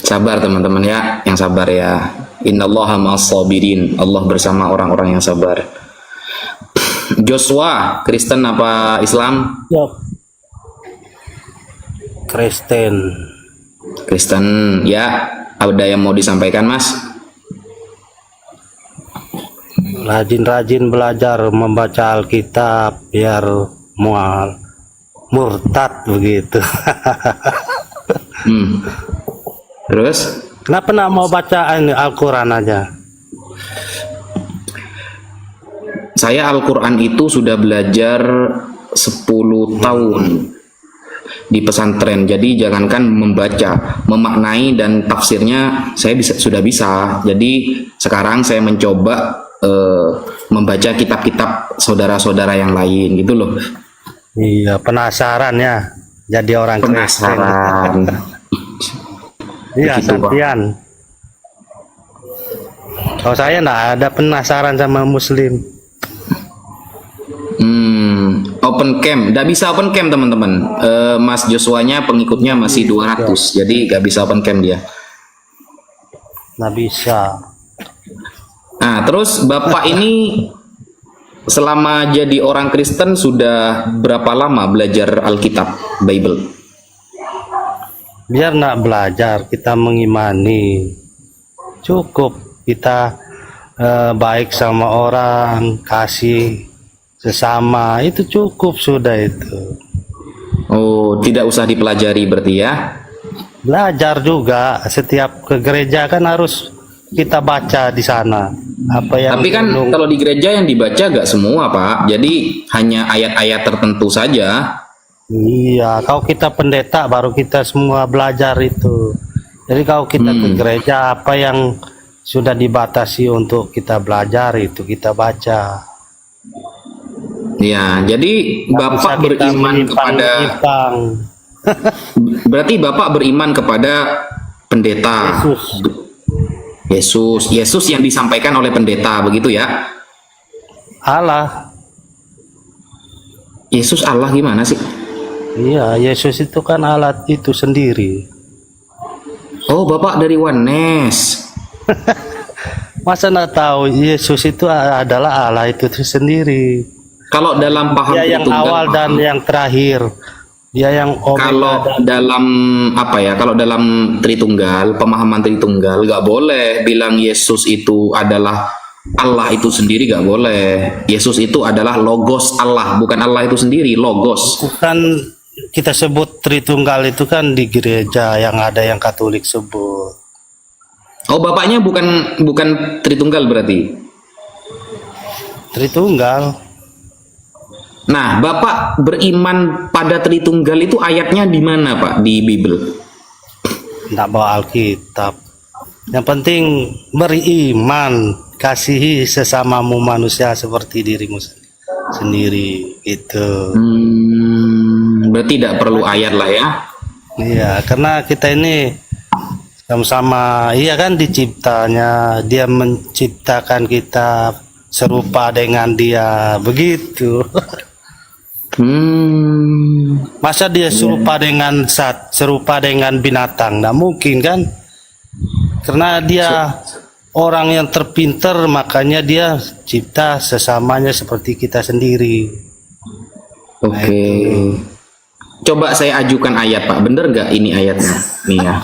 Sabar teman-teman ya, yang sabar ya. Innallaha ma'as-sabirin. Allah bersama orang-orang yang sabar. Joshua, Kristen apa Islam? Ya, Kristen. Kristen ya. Ada yang mau disampaikan Mas? Rajin-rajin belajar membaca Alkitab biar mual murtad begitu. Terus? Kenapa nak mau baca ini Al-Quran aja? Saya Al-Quran itu sudah belajar 10 tahun di pesantren. Jadi jangankan membaca, memaknai dan tafsirnya saya sudah bisa. Jadi sekarang saya mencoba membaca kitab-kitab saudara-saudara yang lain gitu loh. Iya, penasaran ya jadi orang Penasaran. Iya, Begitu, Pak. Santian. Kalau saya enggak ada penasaran sama Muslim. Open camp, nggak bisa open camp teman-teman. Mas Joshua-nya pengikutnya masih 200, jadi nggak bisa open camp dia. Nggak bisa. Nah, terus Bapak ini selama jadi orang Kristen sudah berapa lama belajar Alkitab, Bible? Biar nak belajar, kita mengimani. Cukup kita baik sama orang, kasih sesama, itu cukup sudah itu. Oh, tidak usah dipelajari berarti ya? Belajar juga, setiap ke gereja kan harus kita baca di sana. Apa yang Tapi kan kalau di gereja yang dibaca gak semua Pak, jadi hanya ayat-ayat tertentu saja. Iya, kalau kita pendeta baru kita semua belajar itu. Jadi kalau kita ke gereja, apa yang sudah dibatasi untuk kita belajar itu kita baca. Ya, jadi Bapak beriman kepada berarti Bapak beriman kepada pendeta Yesus yang disampaikan oleh pendeta begitu ya? Allah. Yesus Allah gimana sih? Iya, Yesus itu kan alat itu sendiri. Oh, Bapak dari Oneness. Masa nggak tahu Yesus itu adalah Allah itu sendiri. Kalau dalam paham Dia yang awal dan yang terakhir. Dia yang kalau dalam apa ya? Kalau dalam Tritunggal, pemahaman Tritunggal, nggak boleh bilang Yesus itu adalah Allah itu sendiri, nggak boleh. Yesus itu adalah logos Allah, bukan Allah itu sendiri, logos. Bukan kita sebut Tritunggal itu kan di gereja yang ada yang Katolik sebut. Oh, bapaknya bukan Tritunggal berarti? Tritunggal. Nah, Bapak beriman pada Tritunggal itu ayatnya di mana, Pak, di Bible? Tidak bawa Alkitab. Yang penting beriman, kasihi sesamamu manusia seperti dirimu sendiri. Itu. Berarti tidak perlu ayat lah ya? Iya, karena kita ini sama-sama, iya kan diciptanya, dia menciptakan kita serupa dengan dia, begitu. Masa dia serupa dengan serupa dengan binatang? Nggak mungkin kan? Karena dia orang yang terpinter, makanya dia cipta sesamanya seperti kita sendiri. Oke. Coba saya ajukan ayat, Pak. Bener nggak ini ayatnya? Nih ya.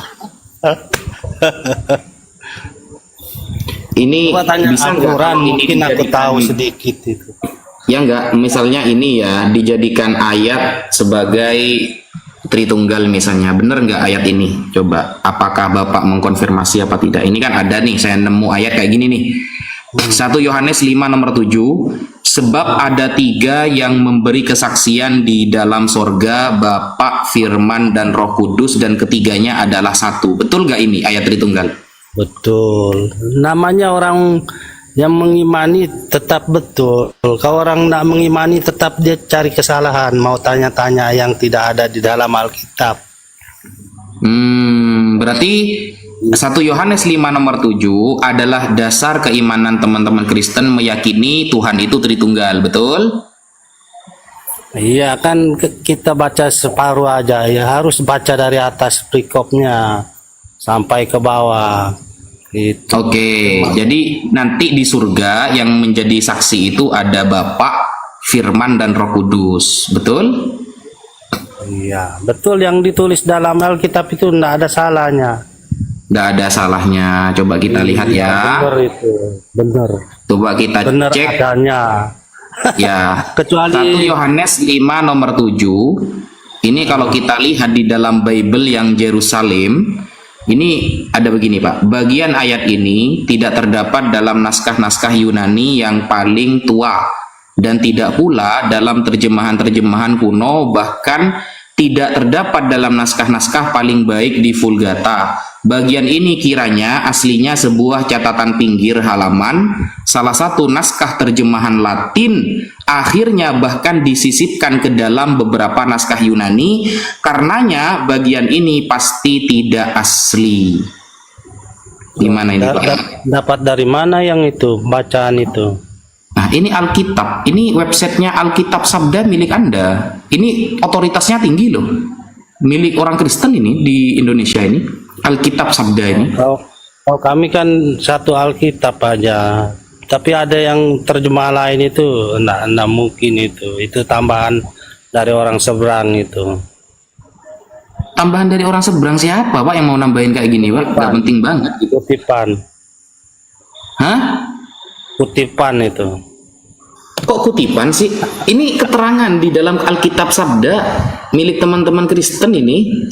Ini bisa nggak? Mungkin aku tahu sedikit itu. Ya enggak, misalnya ini ya dijadikan ayat sebagai Tritunggal misalnya, bener nggak ayat ini? Coba, apakah Bapak mengkonfirmasi apa tidak? Ini kan ada nih, saya nemu ayat kayak gini nih. 1 Yohanes 5 nomor 7, sebab ada 3 yang memberi kesaksian di dalam sorga, Bapa, Firman, dan Roh Kudus, dan ketiganya adalah satu. Betul nggak ini ayat Tritunggal? Betul. Namanya orang yang mengimani tetap betul. Kalau orang tidak mengimani tetap dia cari kesalahan, mau tanya-tanya yang tidak ada di dalam Alkitab. Berarti 1 Yohanes 5 nomor 7 adalah dasar keimanan teman-teman Kristen meyakini Tuhan itu Tritunggal, betul? Iya kan kita baca separuh aja ya, harus baca dari atas perikopnya sampai ke bawah gitu. Oke, jadi nanti di surga yang menjadi saksi itu ada Bapa, Firman, dan Roh Kudus, betul? Iya, betul yang ditulis dalam Alkitab itu enggak ada salahnya. Nggak ada salahnya. Coba kita lihat Iya, ya. benar itu. Benar. Coba kita Benar cek. adanya. Ya, Kecuali 1 Yohanes 5 nomor 7. Ini kalau kita lihat di dalam Bible yang Yerusalem, ini ada begini Pak. Bagian ayat ini tidak terdapat dalam naskah-naskah Yunani yang paling tua dan tidak pula dalam terjemahan-terjemahan kuno, bahkan tidak terdapat dalam naskah-naskah paling baik di Vulgata. Bagian ini kiranya aslinya sebuah catatan pinggir halaman, salah satu naskah terjemahan Latin, akhirnya bahkan disisipkan ke dalam beberapa naskah Yunani, karenanya bagian ini pasti tidak asli. Gimana ini Pak? dapat dari mana yang itu bacaan itu? Nah ini Alkitab, ini websitenya Alkitab Sabda milik Anda. Ini otoritasnya tinggi loh, milik orang Kristen ini di Indonesia ini. Alkitab Sabda ini. Kalau kami kan satu Alkitab aja, tapi ada yang terjemah lain itu enggak mungkin itu tambahan dari orang seberang itu. Tambahan dari orang seberang siapa Pak yang mau nambahin kayak gini Pak? Gak penting banget gitu. Kutipan, Hah? kutipan itu. Kok kutipan sih? Ini keterangan di dalam Alkitab Sabda milik teman-teman Kristen ini.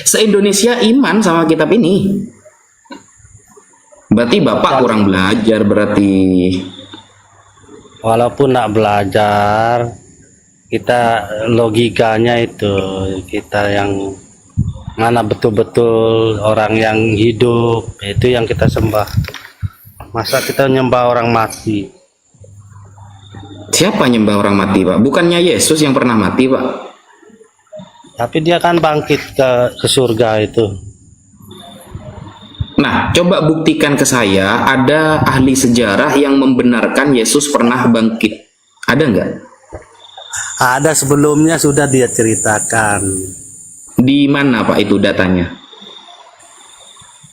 Se-Indonesia iman sama kitab ini. Berarti Bapak kurang belajar berarti. Walaupun nak belajar, kita logikanya itu kita yang mana betul-betul orang yang hidup itu yang kita sembah. Masa kita nyembah orang mati? Siapa nyembah orang mati Pak? Bukannya Yesus yang pernah mati Pak? Tapi dia kan bangkit ke surga itu. Nah, coba buktikan ke saya ada ahli sejarah yang membenarkan Yesus pernah bangkit. Ada nggak? Ada sebelumnya sudah dia ceritakan. Di mana Pak itu datanya?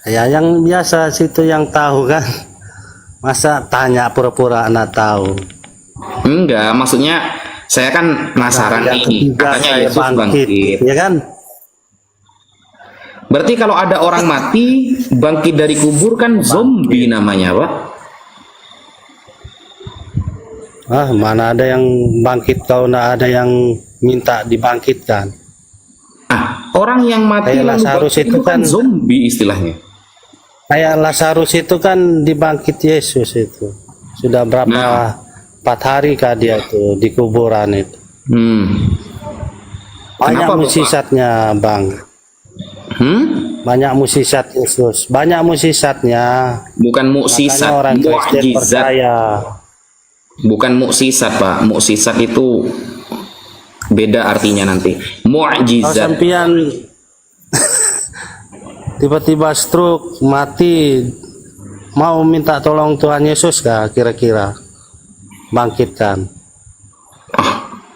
Ya yang biasa situ yang tahu kan. Masa tanya pura-pura anak tahu. Enggak, maksudnya saya kan penasaran Yang nih. ketiga Katanya saya Yesus bangkit. ya kan? Berarti kalau ada orang mati bangkit dari kubur kan zombie namanya Pak? Mana ada yang bangkit kalau nggak ada yang minta dibangkitkan. Orang yang mati Kayak lalu Lazarus bangkit itu itu kan kan- zombie istilahnya. Kayak Lazarus itu kan dibangkit Yesus itu. Sudah berapa Nah. 4 hari kah dia itu di kuburan itu. Banyak Kenapa, Bapak? musisatnya Bang. Banyak musisat Yesus. Banyak musisatnya. Bukan Makanya muksisat, orang Kristen mukjizat. percaya. Bukan muksisat Pak. Muksisat itu beda artinya nanti. Kalau Mukjizat. sampean tiba-tiba stroke mati, mau minta tolong Tuhan Yesus kah kira-kira bangkitkan?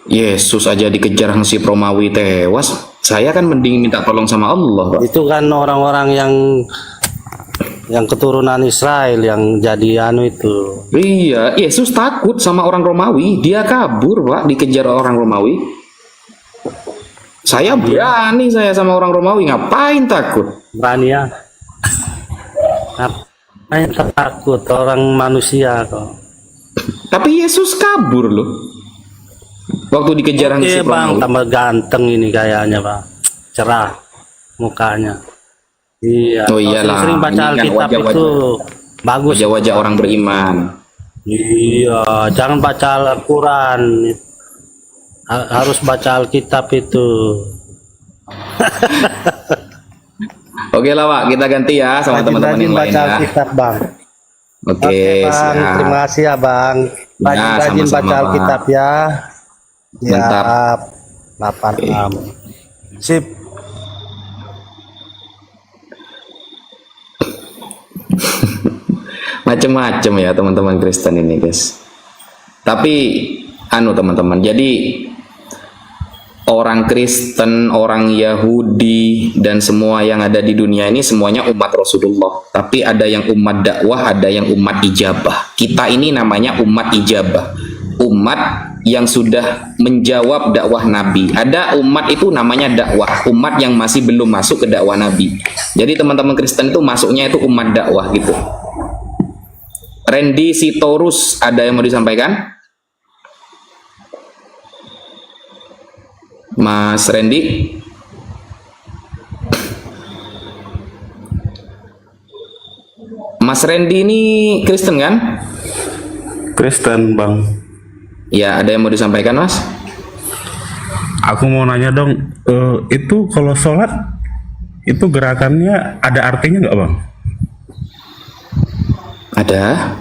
Yesus aja dikejar si Romawi tewas. Saya kan mending minta tolong sama Allah Pak. Itu kan orang-orang yang keturunan Israel yang jadi anu itu. Iya, Yesus takut sama orang Romawi. Dia kabur Pak, dikejar orang Romawi. Saya berani saya sama orang Romawi, ngapain takut? Berani ya. Ngapain takut orang manusia kok. Tapi Yesus kabur loh. Waktu dikejar si Bang, Romawi. tambah ganteng ini kayaknya Bang. Cerah mukanya. Iya. Oh iyalah, Sering baca ini kan Alkitab wajah-wajah- itu bagus. Wajah-wajah orang beriman. Iya, jangan baca Al-Quran. Harus baca Alkitab itu. Oke lah Pak, kita ganti ya sama teman-teman Rajin-rajin yang lain baca ya. Alkitab Bang. Oke, Bang, siap. terima kasih ya Bang. Rajin-rajin sama-sama, baca Pak. Alkitab ya. Mantap. Siap. 86. Sip. Macem-macem ya teman-teman Kristen ini guys. Tapi anu teman-teman, jadi orang Kristen, orang Yahudi, dan semua yang ada di dunia ini semuanya umat Rasulullah. Tapi ada yang umat dakwah, ada yang umat ijabah. Kita ini namanya umat ijabah. Umat yang sudah menjawab dakwah Nabi. Ada umat itu namanya dakwah. Umat yang masih belum masuk ke dakwah Nabi. Jadi teman-teman Kristen itu masuknya itu umat dakwah gitu. Randy Sitorus, ada yang mau disampaikan? Mas Randy? Mas Randy ini Kristen kan? Kristen, Bang. Ya, ada yang mau disampaikan, Mas? Aku mau nanya dong, itu kalau sholat itu gerakannya ada artinya nggak, Bang? Ada.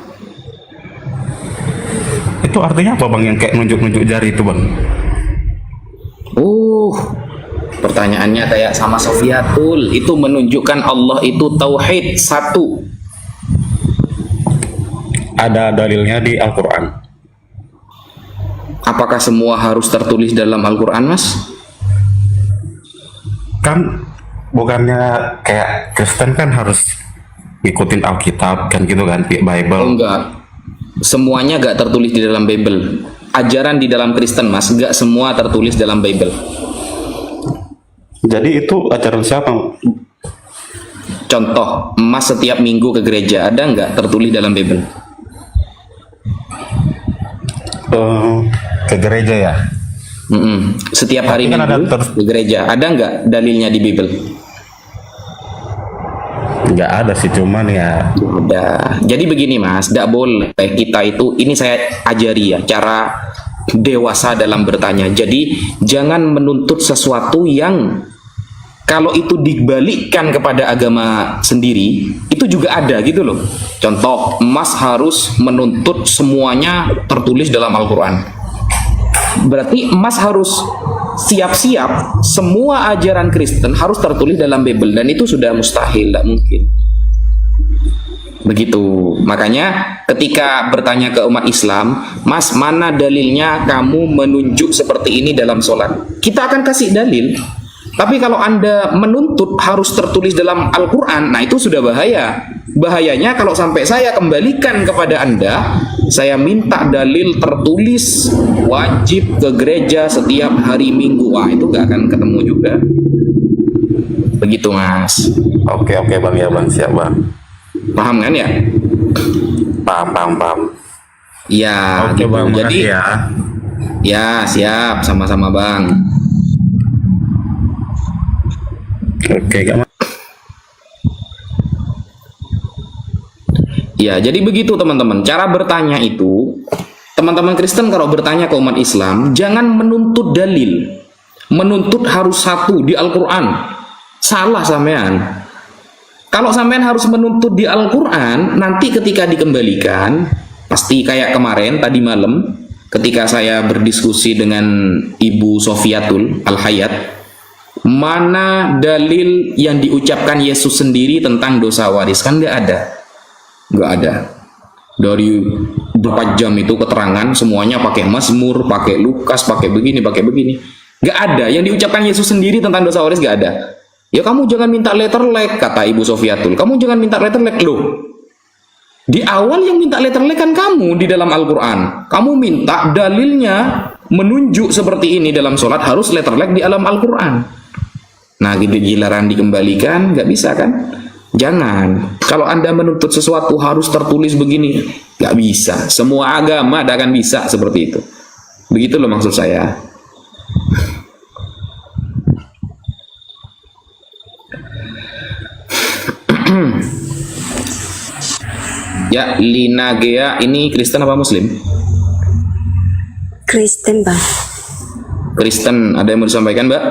Itu artinya apa, Bang, yang kayak nunjuk-nunjuk jari itu, Bang? Pertanyaannya kayak sama Sofiatul. Itu menunjukkan Allah itu tauhid satu. Ada dalilnya di Al-Quran. Apakah semua harus tertulis dalam Al-Quran, Mas? Kan bukannya kayak Kristen kan harus ngikutin Alkitab kan gitu kan, Bible. Oh, enggak. Semuanya enggak tertulis di dalam Bible. Ajaran di dalam Kristen, Mas, enggak semua tertulis dalam Bible. Jadi itu ajaran siapa? Contoh, Mas setiap minggu ke gereja, ada enggak tertulis dalam Bible? Ke gereja ya? Setiap hari Tapi kan minggu ke gereja, ada enggak dalilnya di Bible? Nggak ada sih, cuman ya. Udah. Jadi begini, Mas, tidak boleh kita itu, ini saya ajari ya, cara dewasa dalam bertanya. Jadi jangan menuntut sesuatu yang kalau itu dibalikkan kepada agama sendiri, itu juga ada gitu loh. Contoh, Mas harus menuntut semuanya tertulis dalam Al-Quran. Berarti Mas harus siap-siap semua ajaran Kristen harus tertulis dalam Bible, dan itu sudah mustahil, tidak mungkin. Begitu. Makanya ketika bertanya ke umat Islam, Mas, mana dalilnya kamu menunjuk seperti ini dalam sholat? Kita akan kasih dalil. Tapi kalau Anda menuntut harus tertulis dalam Al-Quran, nah itu sudah bahaya. Bahayanya kalau sampai saya kembalikan kepada Anda, saya minta dalil tertulis wajib ke gereja setiap hari Minggu. Wah, itu gak akan ketemu juga. Begitu, Mas. Oke Bang, ya Bang, siap Bang. Paham kan ya? Paham. Iya, Oke gitu. Bang, Jadi makasih ya. ya siap, sama-sama Bang. Oke, Ya, jadi begitu teman-teman. Cara bertanya itu, teman-teman Kristen kalau bertanya ke umat Islam, jangan menuntut dalil. Menuntut harus satu di Al-Quran. Salah sampean. Kalau sampean harus menuntut di Al-Quran, nanti ketika dikembalikan, pasti kayak kemarin, tadi malam, ketika saya berdiskusi dengan Ibu Sofiatul Al-Hayat, mana dalil yang diucapkan Yesus sendiri tentang dosa waris? Kan nggak ada. Nggak ada. Dari berapa jam itu keterangan semuanya pakai Mazmur, pakai Lukas, pakai begini. Nggak ada. Yang diucapkan Yesus sendiri tentang dosa waris nggak ada. Ya kamu jangan minta letter like, kata Ibu Sofiatul. Kamu jangan minta letter like loh. Di awal yang minta letter like kan kamu di dalam Al-Quran. Kamu minta dalilnya menunjuk seperti ini dalam sholat harus letter like di dalam Al-Quran. Nah, giliran dikembalikan nggak bisa kan? Jangan. Kalau Anda menuntut sesuatu harus tertulis begini, nggak bisa. Semua agama tidak akan bisa seperti itu. Begitu loh maksud saya. Ya, Lina Gea ini Kristen apa Muslim? Kristen, Bang. Kristen. Ada yang mau disampaikan, Mbak?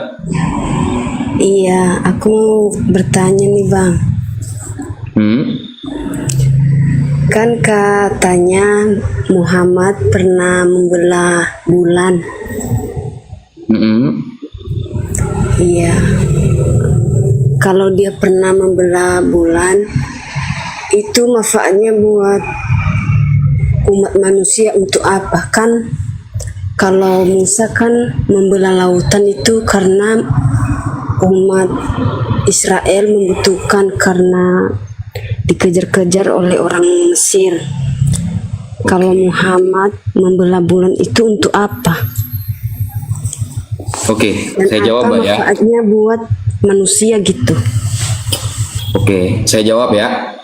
Iya, aku mau bertanya nih, Bang. Kan katanya Muhammad pernah membelah bulan. Iya. Kalau dia pernah membelah bulan, itu manfaatnya buat umat manusia untuk apa? Kan Kalau Musa kan membelah lautan itu karena umat Israel membutuhkan karena dikejar-kejar oleh orang Mesir. Kalau Muhammad membelah bulan itu untuk apa? Oke, Dan saya jawab apa Mbak ya. manfaatnya buat manusia gitu? Oke, saya jawab ya.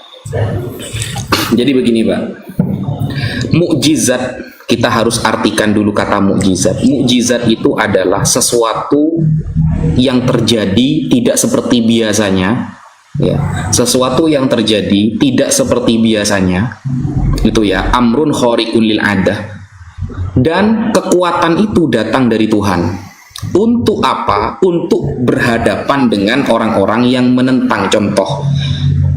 Jadi begini Pak, mukjizat kita harus artikan dulu kata mukjizat. Mukjizat itu adalah sesuatu yang terjadi tidak seperti biasanya, ya. Sesuatu yang terjadi tidak seperti biasanya, itu ya. Amrun khariqun lil adah. Dan kekuatan itu datang dari Tuhan. Untuk apa? Untuk berhadapan dengan orang-orang yang menentang. Contoh,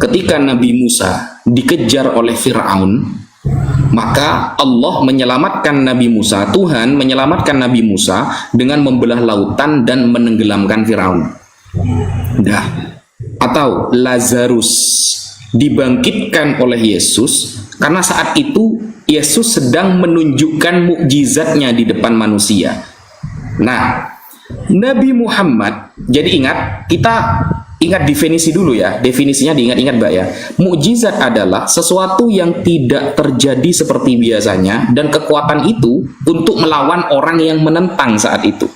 ketika Nabi Musa dikejar oleh Fir'aun, maka Allah menyelamatkan Nabi Musa, Tuhan menyelamatkan Nabi Musa dengan membelah lautan dan menenggelamkan Firaun. Nah, atau Lazarus dibangkitkan oleh Yesus karena saat itu Yesus sedang menunjukkan mukjizatnya di depan manusia. Nah, Nabi Muhammad, jadi ingat, kita ingat definisi dulu ya, definisinya diingat-ingat Mbak ya. Mukjizat adalah sesuatu yang tidak terjadi seperti biasanya dan kekuatan itu untuk melawan orang yang menentang saat itu.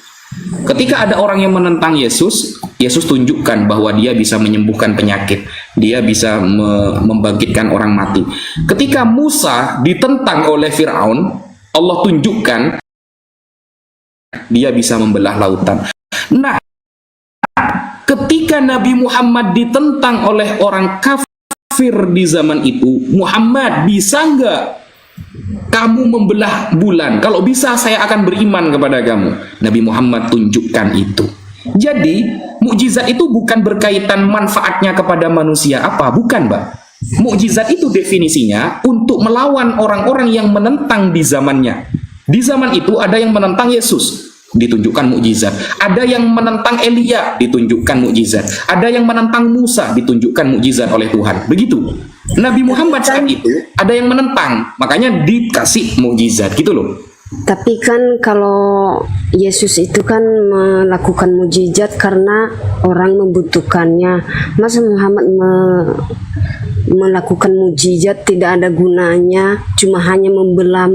Ketika ada orang yang menentang Yesus, Yesus tunjukkan bahwa dia bisa menyembuhkan penyakit, dia bisa membangkitkan orang mati. Ketika Musa ditentang oleh Firaun, Allah tunjukkan dia bisa membelah lautan. Nah, ketika Nabi Muhammad ditentang oleh orang kafir di zaman itu, Muhammad, bisa nggak kamu membelah bulan? Kalau bisa, saya akan beriman kepada kamu. Nabi Muhammad tunjukkan itu. Jadi, mukjizat itu bukan berkaitan manfaatnya kepada manusia apa, bukan, Mbak. Mukjizat itu definisinya untuk melawan orang-orang yang menentang di zamannya. Di zaman itu ada yang menentang Yesus, ditunjukkan mukjizat. Ada yang menentang Elia, ditunjukkan mukjizat. Ada yang menentang Musa, ditunjukkan mukjizat oleh Tuhan. Begitu. Nabi Muhammad saat itu ada yang menentang, makanya dikasih mukjizat gitu loh. Tapi kan kalau Yesus itu kan melakukan mukjizat karena orang membutuhkannya. Masa Muhammad melakukan mukjizat tidak ada gunanya, cuma hanya membelah,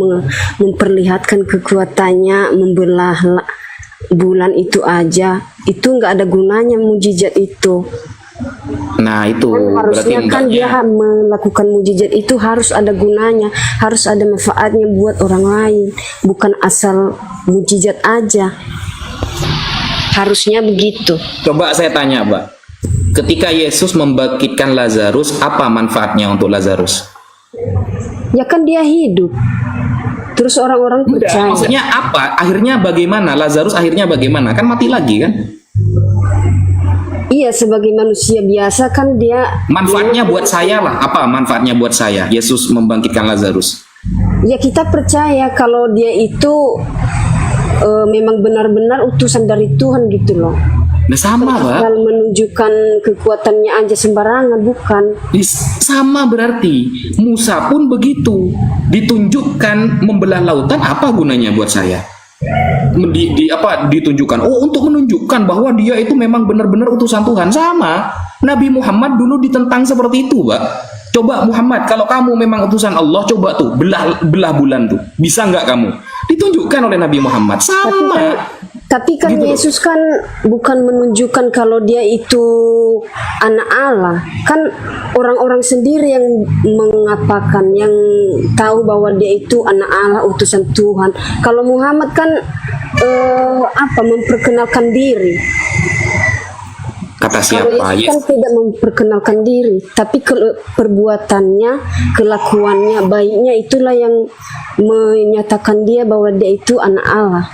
memperlihatkan kekuatannya, membelah bulan itu aja. Itu nggak ada gunanya mukjizat itu. Nah itu Kan berarti harusnya kan dia mbaknya melakukan mukjizat itu harus ada gunanya, harus ada manfaatnya buat orang lain, bukan asal mukjizat aja. Harusnya begitu. coba saya tanya Mbak, ketika Yesus membangkitkan Lazarus, apa manfaatnya untuk Lazarus? Ya kan dia hidup. Terus orang-orang Enggak, percaya. maksudnya apa? Akhirnya bagaimana? Lazarus akhirnya bagaimana? Kan mati lagi kan? Iya, sebagai manusia biasa kan dia Manfaatnya buat saya lah. Apa manfaatnya buat saya? Yesus membangkitkan Lazarus. ya kita percaya kalau dia itu memang benar-benar utusan dari Tuhan gitu loh. Nah sama Mbak. Kalau menunjukkan kekuatannya aja sembarangan, bukan. Sama berarti Musa pun begitu, ditunjukkan membelah lautan, apa gunanya buat saya? Ditunjukkan, oh untuk menunjukkan bahwa dia itu memang benar-benar utusan Tuhan. Sama Nabi Muhammad dulu ditentang seperti itu, Mbak. Coba Muhammad, kalau kamu memang utusan Allah, coba tuh belah bulan tuh, bisa nggak kamu? Ditunjukkan oleh Nabi Muhammad. Sama. Tapi kan Gitu loh. Yesus kan bukan menunjukkan kalau dia itu anak Allah. Kan orang-orang sendiri yang mengatakan, yang tahu bahwa dia itu anak Allah, utusan Tuhan. Kalau Muhammad kan memperkenalkan diri. Kata Kalau siapa? Yesus kan tidak memperkenalkan diri, tapi perbuatannya, kelakuannya, baiknya itulah yang menyatakan dia bahwa dia itu anak Allah.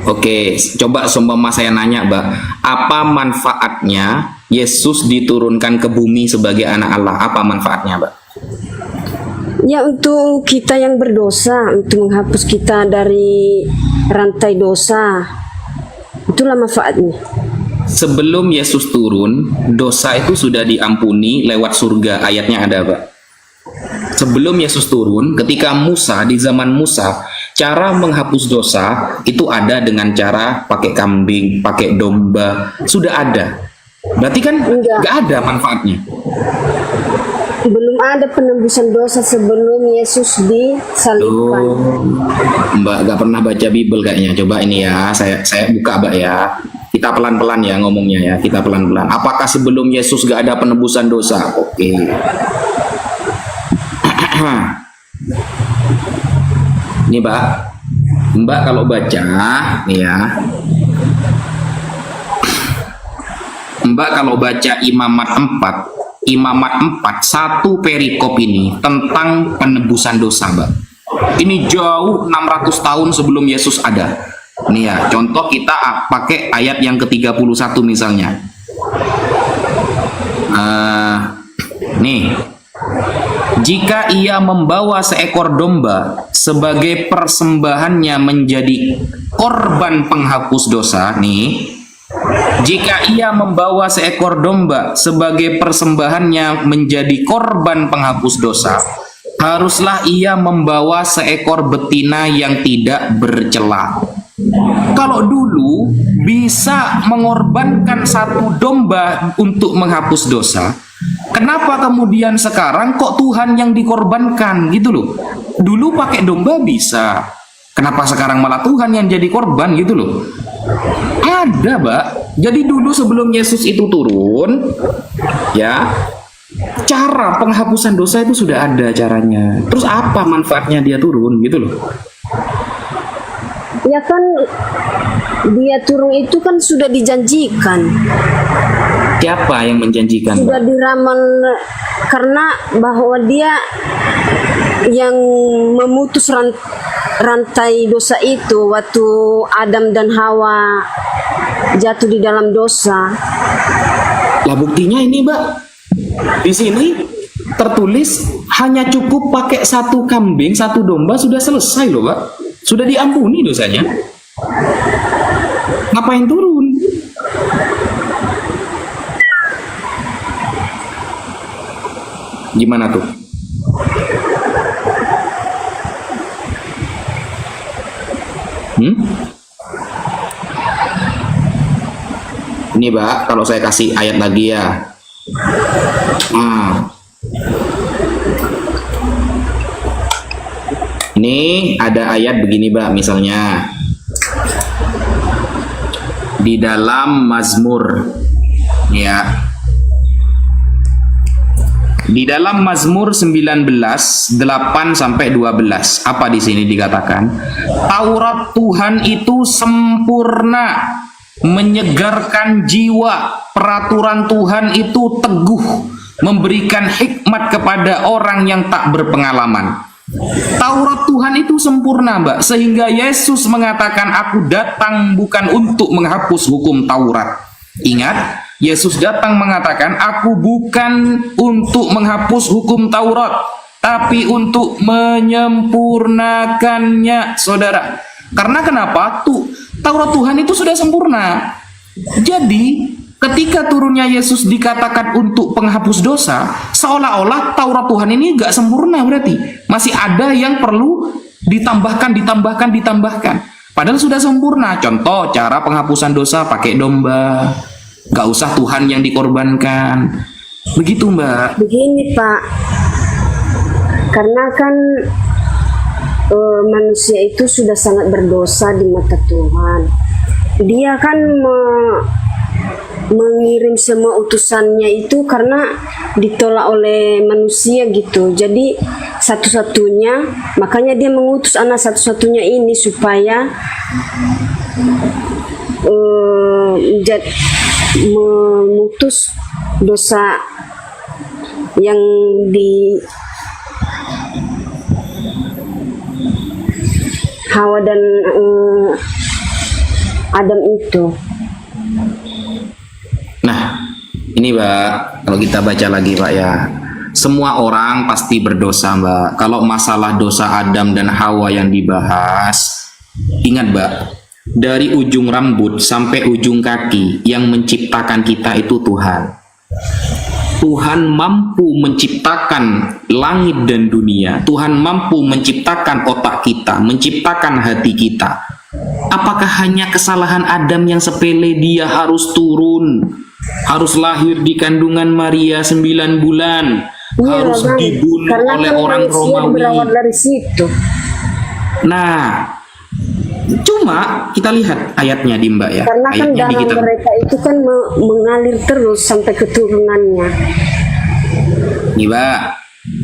Oke, coba seumpama saya nanya, Mbak, apa manfaatnya Yesus diturunkan ke bumi sebagai anak Allah? Apa manfaatnya, Mbak? Ya, untuk kita yang berdosa, untuk menghapus kita dari rantai dosa. Itulah manfaatnya. Sebelum Yesus turun, dosa itu sudah diampuni lewat surga. Ayatnya ada, Pak. sebelum Yesus turun, ketika Musa, di zaman Musa, cara menghapus dosa itu ada dengan cara pakai kambing, pakai domba, sudah ada. Berarti kan Enggak. nggak ada manfaatnya. Belum ada penembusan dosa sebelum Yesus disalibkan. Oh, Mbak nggak pernah baca Bible kayaknya. Coba ini ya, saya buka Mbak ya. Kita pelan-pelan ya ngomongnya ya, kita pelan-pelan. Apakah sebelum Yesus nggak ada penebusan dosa? Oke. Ini Mbak kalau baca, nih ya. Mbak kalau baca Imamat 4, satu perikop ini tentang penebusan dosa, Mbak. Ini jauh 600 tahun sebelum Yesus ada. Nih ya, contoh kita pakai ayat yang ke-31 misalnya. Nih. Jika ia membawa seekor domba sebagai persembahannya menjadi korban penghapus dosa, nih. Jika ia membawa seekor domba sebagai persembahannya menjadi korban penghapus dosa, haruslah ia membawa seekor betina yang tidak bercela. Kalau dulu bisa mengorbankan satu domba untuk menghapus dosa, kenapa kemudian sekarang kok Tuhan yang dikorbankan gitu loh? Dulu pakai domba bisa, kenapa sekarang malah Tuhan yang jadi korban gitu loh? Ada, Mbak. Jadi dulu sebelum Yesus itu turun, ya, cara penghapusan dosa itu sudah ada caranya. Terus apa manfaatnya dia turun gitu loh? Ya kan dia turun itu kan sudah dijanjikan, Siapa yang menjanjikan? sudah diramal, karena bahwa dia yang memutus rantai dosa itu waktu Adam dan Hawa jatuh di dalam dosa. Lah buktinya ini, Mbak. Di sini tertulis hanya cukup pakai satu kambing, satu domba sudah selesai loh, Mbak. Sudah diampuni dosanya. Ngapain turun? Gimana tuh? Ini, Mbak, kalau saya kasih ayat lagi ya. Ini ada ayat begini, Mbak, misalnya di dalam Mazmur, ya. Di dalam Mazmur 19 8 sampai 12, apa di sini dikatakan? Taurat Tuhan itu sempurna, menyegarkan jiwa. Peraturan Tuhan itu teguh, memberikan hikmat kepada orang yang tak berpengalaman. Taurat Tuhan itu sempurna, Mbak, sehingga Yesus mengatakan, aku datang bukan untuk menghapus hukum Taurat. Ingat, Yesus datang mengatakan, aku bukan untuk menghapus hukum Taurat, tapi untuk menyempurnakannya, saudara. Karena kenapa? Taurat Tuhan itu sudah sempurna. Jadi, ketika turunnya Yesus dikatakan untuk penghapus dosa, seolah-olah Taurat Tuhan ini gak sempurna berarti. Masih ada yang perlu ditambahkan. Padahal sudah sempurna. Contoh, cara penghapusan dosa pakai domba. Gak usah Tuhan yang dikorbankan. Begitu, Mbak. Begini, Pak, karena kan manusia itu sudah sangat berdosa di mata Tuhan. Dia kan mengirim semua utusannya itu karena ditolak oleh manusia gitu. Jadi satu-satunya, makanya dia mengutus anak satu-satunya ini supaya memutus dosa yang di Hawa dan Adam itu. Nah, ini, Mbak, kalau kita baca lagi, Pak, ya. Semua orang pasti berdosa, Mbak. Kalau masalah dosa Adam dan Hawa yang dibahas, ingat, Mbak, dari ujung rambut sampai ujung kaki yang menciptakan kita itu Tuhan. Tuhan mampu menciptakan langit dan dunia, Tuhan mampu menciptakan otak kita, menciptakan hati kita. Apakah hanya kesalahan Adam yang sepele dia harus turun, harus lahir di kandungan Maria 9 bulan, Iya harus Bang, dibunuh karena oleh kan orang manusia Romawi? berawal dari situ. Nah, cuma kita lihat ayatnya di Mbak ya. Karena kan Ayatnya di darah kitab. mereka itu kan mengalir terus sampai keturunannya. Nih Mbak,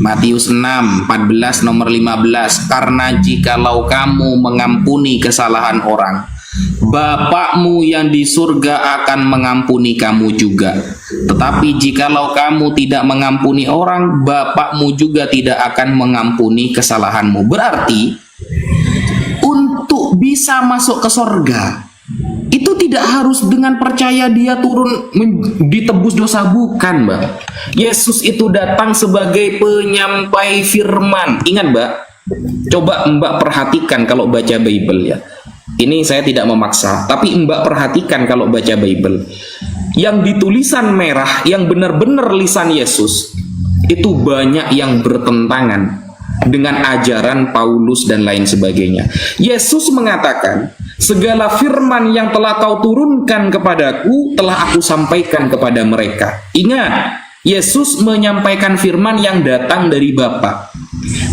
Matius 6, 14 nomor 15. Karena jikalau kamu mengampuni kesalahan orang, Bapakmu yang di surga akan mengampuni kamu juga. Tetapi jikalau kamu tidak mengampuni orang, Bapakmu juga tidak akan mengampuni kesalahanmu. Berarti untuk bisa masuk ke surga itu tidak harus dengan percaya dia turun ditebus dosa, bukan Mbak. Yesus itu datang sebagai penyampai firman. Ingat Mbak, coba Mbak perhatikan kalau baca Bible ya. Ini saya tidak memaksa, tapi Mbak perhatikan kalau baca Bible. Yang di tulisan merah, yang benar-benar lisan Yesus, itu banyak yang bertentangan dengan ajaran Paulus dan lain sebagainya. Yesus mengatakan, segala firman yang telah kau turunkan kepadaku, telah aku sampaikan kepada mereka. Ingat, Yesus menyampaikan firman yang datang dari Bapa.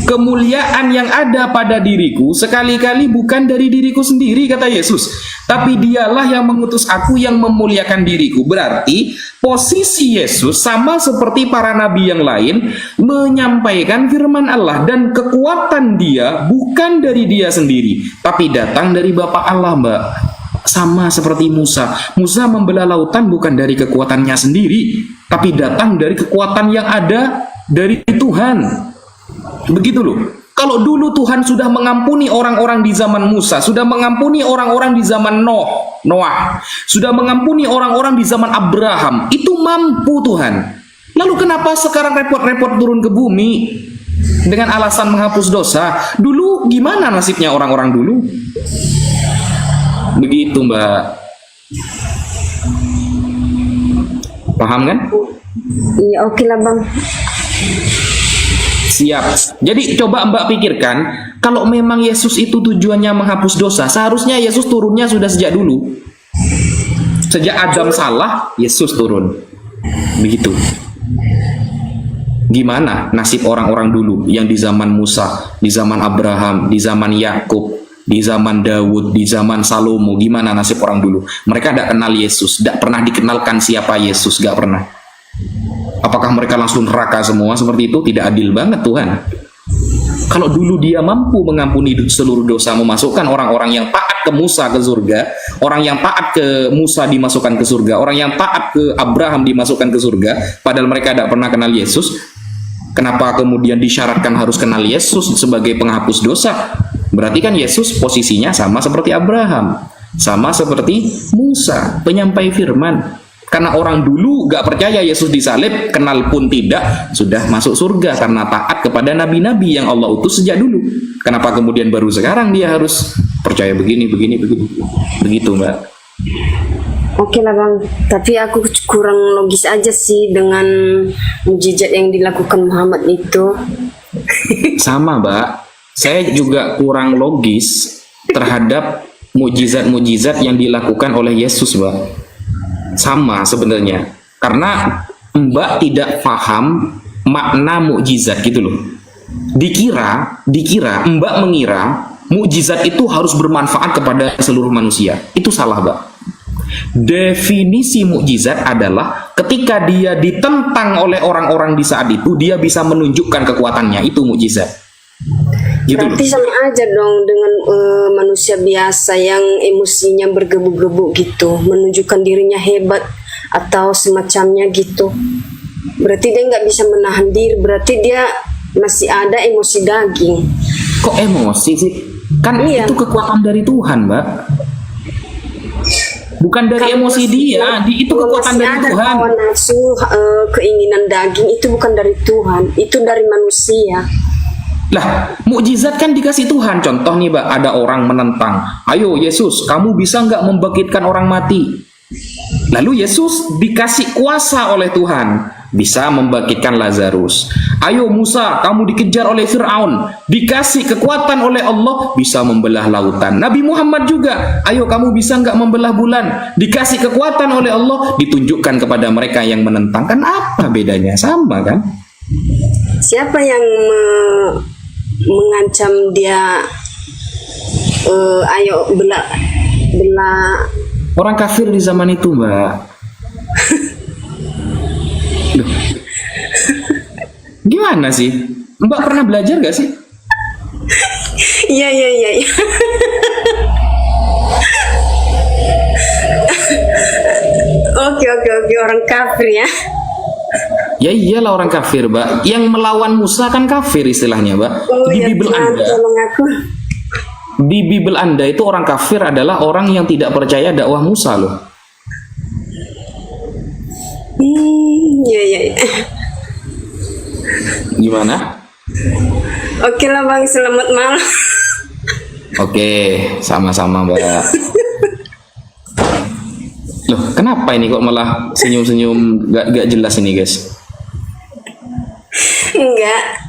Kemuliaan yang ada pada diriku sekali-kali bukan dari diriku sendiri, kata Yesus, tapi dialah yang mengutus aku yang memuliakan diriku. Berarti posisi Yesus sama seperti para nabi yang lain, menyampaikan firman Allah, dan kekuatan dia bukan dari dia sendiri, tapi datang dari Bapa Allah Mbak. Sama seperti Musa. Musa membelah lautan bukan dari kekuatannya sendiri, tapi datang dari kekuatan yang ada dari Tuhan. Begitu loh. Kalau dulu Tuhan sudah mengampuni orang-orang di zaman Musa, sudah mengampuni orang-orang di zaman Noah, sudah mengampuni orang-orang di zaman Abraham, itu mampu Tuhan. Lalu kenapa sekarang repot-repot turun ke bumi dengan alasan menghapus dosa? Dulu gimana nasibnya orang-orang dulu? Begitu Mbak. Paham kan? Iya, oke lah Bang. Siap. Jadi coba Mbak pikirkan, kalau memang Yesus itu tujuannya menghapus dosa, seharusnya Yesus turunnya sudah sejak dulu. Sejak Adam salah, Yesus turun. Begitu. Gimana nasib orang-orang dulu yang di zaman Musa, di zaman Abraham, di zaman Yakub, di zaman Daud, di zaman Salomo? Gimana nasib orang dulu? Mereka tidak kenal Yesus, tidak pernah dikenalkan siapa Yesus, gak pernah. Apakah mereka langsung neraka semua seperti itu? Tidak adil banget Tuhan. Kalau dulu dia mampu mengampuni seluruh dosa, memasukkan orang-orang yang taat ke Musa ke surga, orang yang taat ke Musa dimasukkan ke surga, orang yang taat ke Abraham dimasukkan ke surga, padahal mereka tidak pernah kenal Yesus, kenapa kemudian disyaratkan harus kenal Yesus sebagai penghapus dosa? Berarti kan Yesus posisinya sama seperti Abraham, sama seperti Musa, penyampai firman. Karena orang dulu gak percaya Yesus disalib, kenal pun tidak, sudah masuk surga karena taat kepada nabi-nabi yang Allah utus sejak dulu. Kenapa kemudian baru sekarang dia harus percaya begini. Begitu Mbak. Oke lah Bang, tapi aku kurang logis aja sih dengan mujizat yang dilakukan Muhammad itu. Sama Mbak, saya juga kurang logis terhadap mujizat-mujizat yang dilakukan oleh Yesus Mbak. Sama sebenarnya, karena Mbak tidak paham makna mukjizat gitu loh. Dikira Mbak mengira mukjizat itu harus bermanfaat kepada seluruh manusia. Itu salah Mbak. Definisi mukjizat adalah ketika dia ditentang oleh orang-orang di saat itu, dia bisa menunjukkan kekuatannya. Itu mukjizat. Gitu loh. Berarti sama aja dong dengan manusia biasa yang emosinya bergebu-gebu gitu, menunjukkan dirinya hebat atau semacamnya gitu. Berarti dia nggak bisa menahan diri, berarti dia masih ada emosi daging. Kok emosi sih? Kan Iya. itu kekuatan dari Tuhan Mbak. Bukan dari Kalau emosi dia, itu kalau kekuatan masih dari ada Tuhan. hawa nafsu, keinginan daging itu bukan dari Tuhan, itu dari manusia. Lah, mukjizat kan dikasih Tuhan. Contoh nih, Mbak, ada orang menentang. Ayo Yesus, kamu bisa nggak membangkitkan orang mati? Lalu Yesus dikasih kuasa oleh Tuhan bisa membangkitkan Lazarus. Ayo Musa, kamu dikejar oleh Fir'aun, dikasih kekuatan oleh Allah, bisa membelah lautan. Nabi Muhammad juga, ayo kamu bisa nggak membelah bulan, dikasih kekuatan oleh Allah, ditunjukkan kepada mereka yang menentang. Kan apa bedanya? Sama kan? Siapa yang mengancam dia? Ayo belah. Orang kafir di zaman itu, Mbak. Loh. Gimana sih? Mbak pernah belajar gak sih? Iya. Oke, orang kafir ya. Ya iyalah orang kafir, Mbak. Yang melawan Musa kan kafir istilahnya, Mbak. Oh Di ya Bible Tuhan, Anda, tolong aku. di Bible Anda itu orang kafir adalah orang yang tidak percaya dakwah Musa loh. Iya. Gimana? Oke lah Bang, selamat malam. Oke, sama-sama, Mbak. Loh, kenapa ini kok malah senyum-senyum gak jelas ini, guys? Enggak.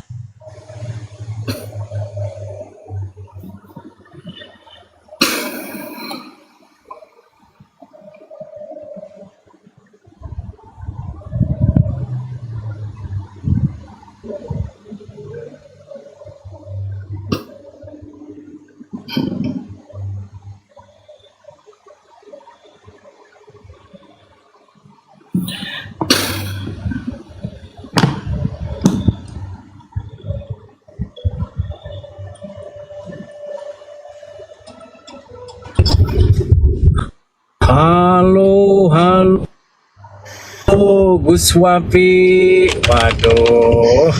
Halo, Gus Wapi. Waduh,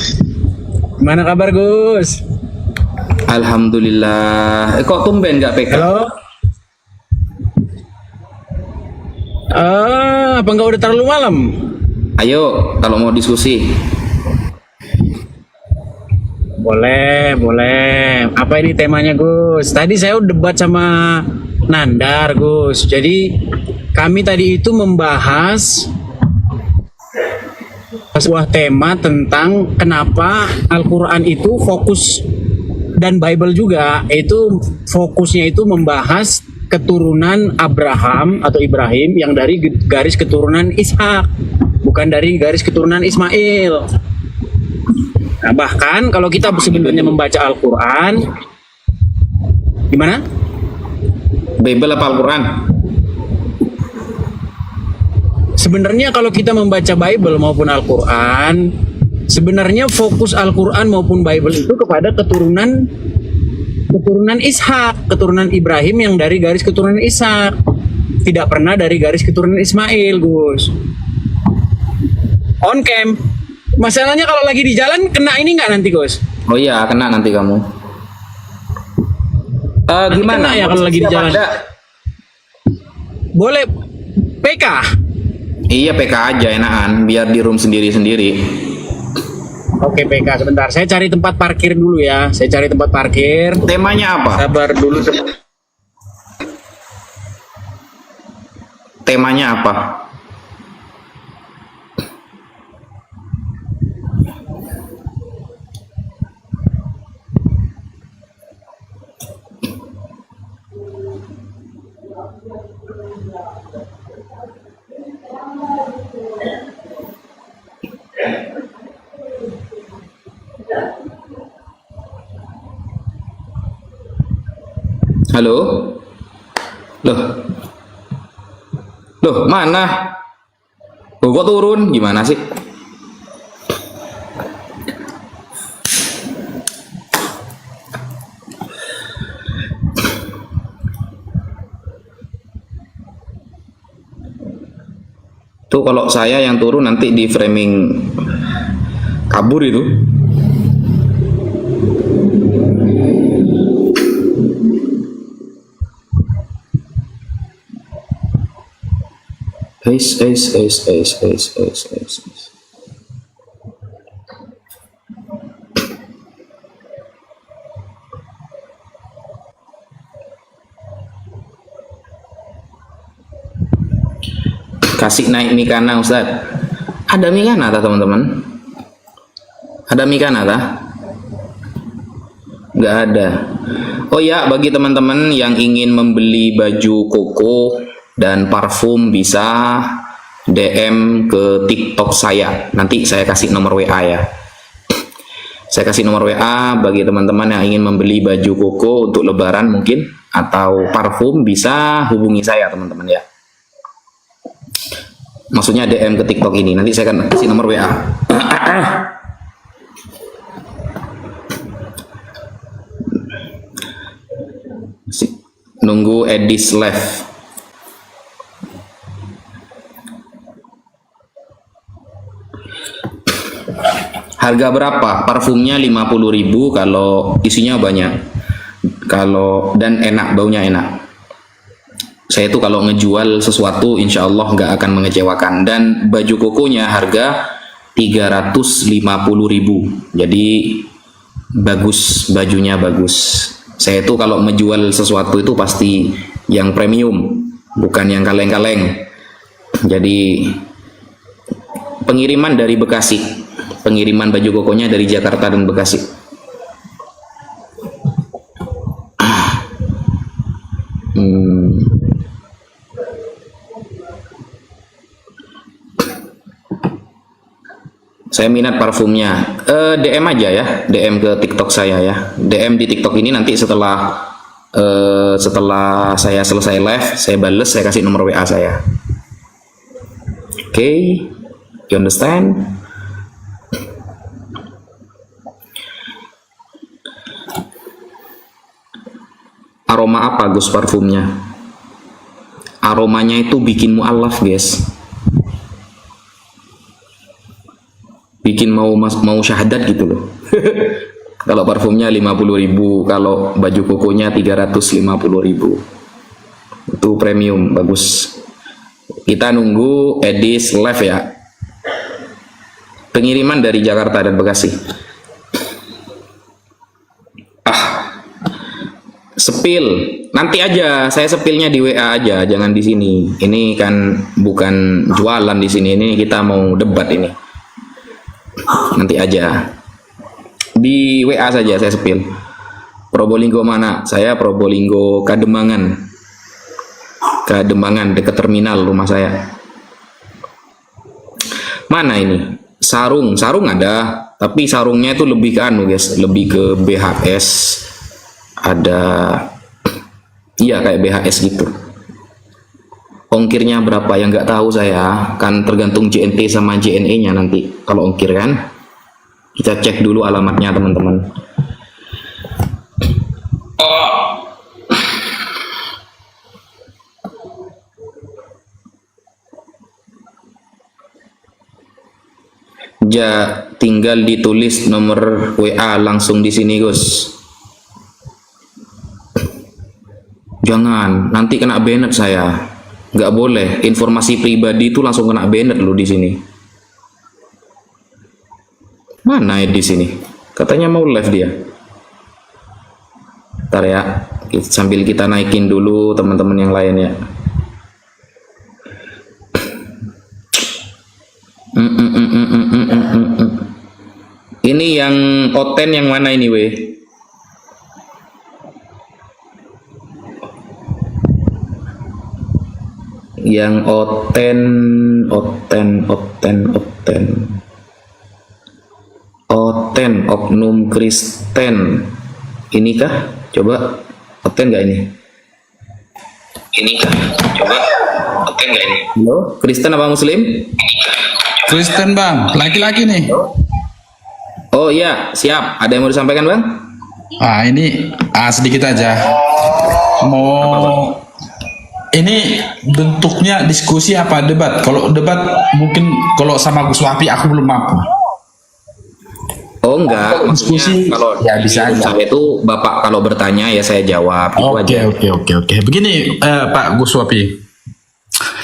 gimana kabar Gus? Alhamdulillah. Kok tumben gak PK? Halo. Apa enggak udah terlalu malam? Ayo, kalau mau diskusi. Boleh. Apa ini temanya Gus? Tadi saya udah debat sama Nandar Gus. Jadi kami tadi itu membahas sebuah tema tentang kenapa Al-Quran itu fokus, dan Bible juga itu fokusnya itu membahas keturunan Abraham atau Ibrahim yang dari garis keturunan Ishak, bukan dari garis keturunan Ismail. Nah, bahkan kalau kita sebenarnya membaca Al-Quran, gimana? Bible apa Al-Quran? Sebenarnya kalau kita membaca Bible maupun Al-Quran, sebenarnya fokus Al-Quran maupun Bible itu kepada keturunan Ishak, keturunan Ibrahim yang dari garis keturunan Ishak, tidak pernah dari garis keturunan Ismail, Gus. On cam. Masalahnya kalau lagi di jalan kena ini nggak nanti, Gus? Oh iya, kena nanti kamu. Gimana Kena ya kalau lagi di jalan? Boleh PK? Iya, PK aja enakan, biar di room sendiri-sendiri. Oke PK, sebentar. Saya cari tempat parkir dulu ya. Temanya apa? Sabar dulu. Temanya apa? Halo? Loh, mana? Kok turun? Gimana sih? Tuh kalau saya yang turun nanti di framing kabur itu. Es. Kasih naik mikana Ustaz. Ada Mikana tah teman-teman? Ada Mikana tah? Nggak ada. Oh ya, bagi teman-teman yang ingin membeli baju koko dan parfum bisa DM ke TikTok saya. Nanti saya kasih nomor WA ya. Saya kasih nomor WA bagi teman-teman yang ingin membeli baju koko untuk lebaran mungkin, atau parfum, bisa hubungi saya teman-teman ya. Maksudnya DM ke TikTok ini. Nanti saya akan kasih nomor WA. Nunggu Edis live. Harga berapa? Parfumnya 50.000 kalau isinya banyak. Dan enak, baunya enak. Saya itu kalau ngejual sesuatu insya Allah nggak akan mengecewakan. Dan baju kokonya harga 350.000. Jadi bagus, bajunya bagus. Saya itu kalau menjual sesuatu itu pasti yang premium, bukan yang kaleng-kaleng. Jadi pengiriman dari Bekasi, pengiriman baju kokonya dari Jakarta dan Bekasi. Saya minat parfumnya. DM aja ya, DM ke TikTok saya ya. DM di TikTok ini nanti setelah saya selesai live, saya bales, saya kasih nomor WA saya. Oke, you understand? Aroma apa Gus parfumnya? Aromanya itu bikin mu'alaf guys. Bikin mau syahadat gitu loh. Kalau parfumnya 50.000, kalau baju kokonya 350.000. Itu premium, bagus. Kita nunggu Edis live ya. Pengiriman dari Jakarta dan Bekasi. Sepil, nanti aja saya sepilnya di WA aja, jangan di sini. Ini kan bukan jualan di sini, ini kita mau debat ini. Nanti aja di WA saja saya sepil. Probolinggo mana? Saya Probolinggo Kademangan. Kademangan dekat terminal rumah saya. Mana ini? Sarung ada, tapi sarungnya itu lebih ke anu guys, lebih ke BHS. Ada, iya kayak BHS gitu. Ongkirnya berapa yang nggak tahu saya, kan tergantung JNT sama JNE-nya nanti. Kalau ongkir kan, kita cek dulu alamatnya teman-teman. Tinggal ditulis nomor WA langsung di sini Gus. Jangan, nanti kena banned saya. Nggak boleh, informasi pribadi itu langsung kena banned loh di sini. Mana ya di sini? Katanya mau live dia. Ntar ya, sambil kita naikin dulu teman-teman yang lain ya. Ini yang Oten yang mana ini weh? Yang Oten Oknum Kristen. Inikah? Coba Oten nggak ini? Inikah? Coba Oten nggak ini? Halo, Kristen apa Muslim? Kristen bang, laki-laki nih. Oh iya, siap. Ada yang mau disampaikan bang? Ini sedikit aja. Ini bentuknya diskusi apa debat? Kalau debat mungkin kalau sama Gus Wapi aku belum mampu. Oh enggak, Diskusi kalau ya bisa aja. saya itu Bapak kalau bertanya ya saya jawab. Oke. Begini Pak Gus Wapi.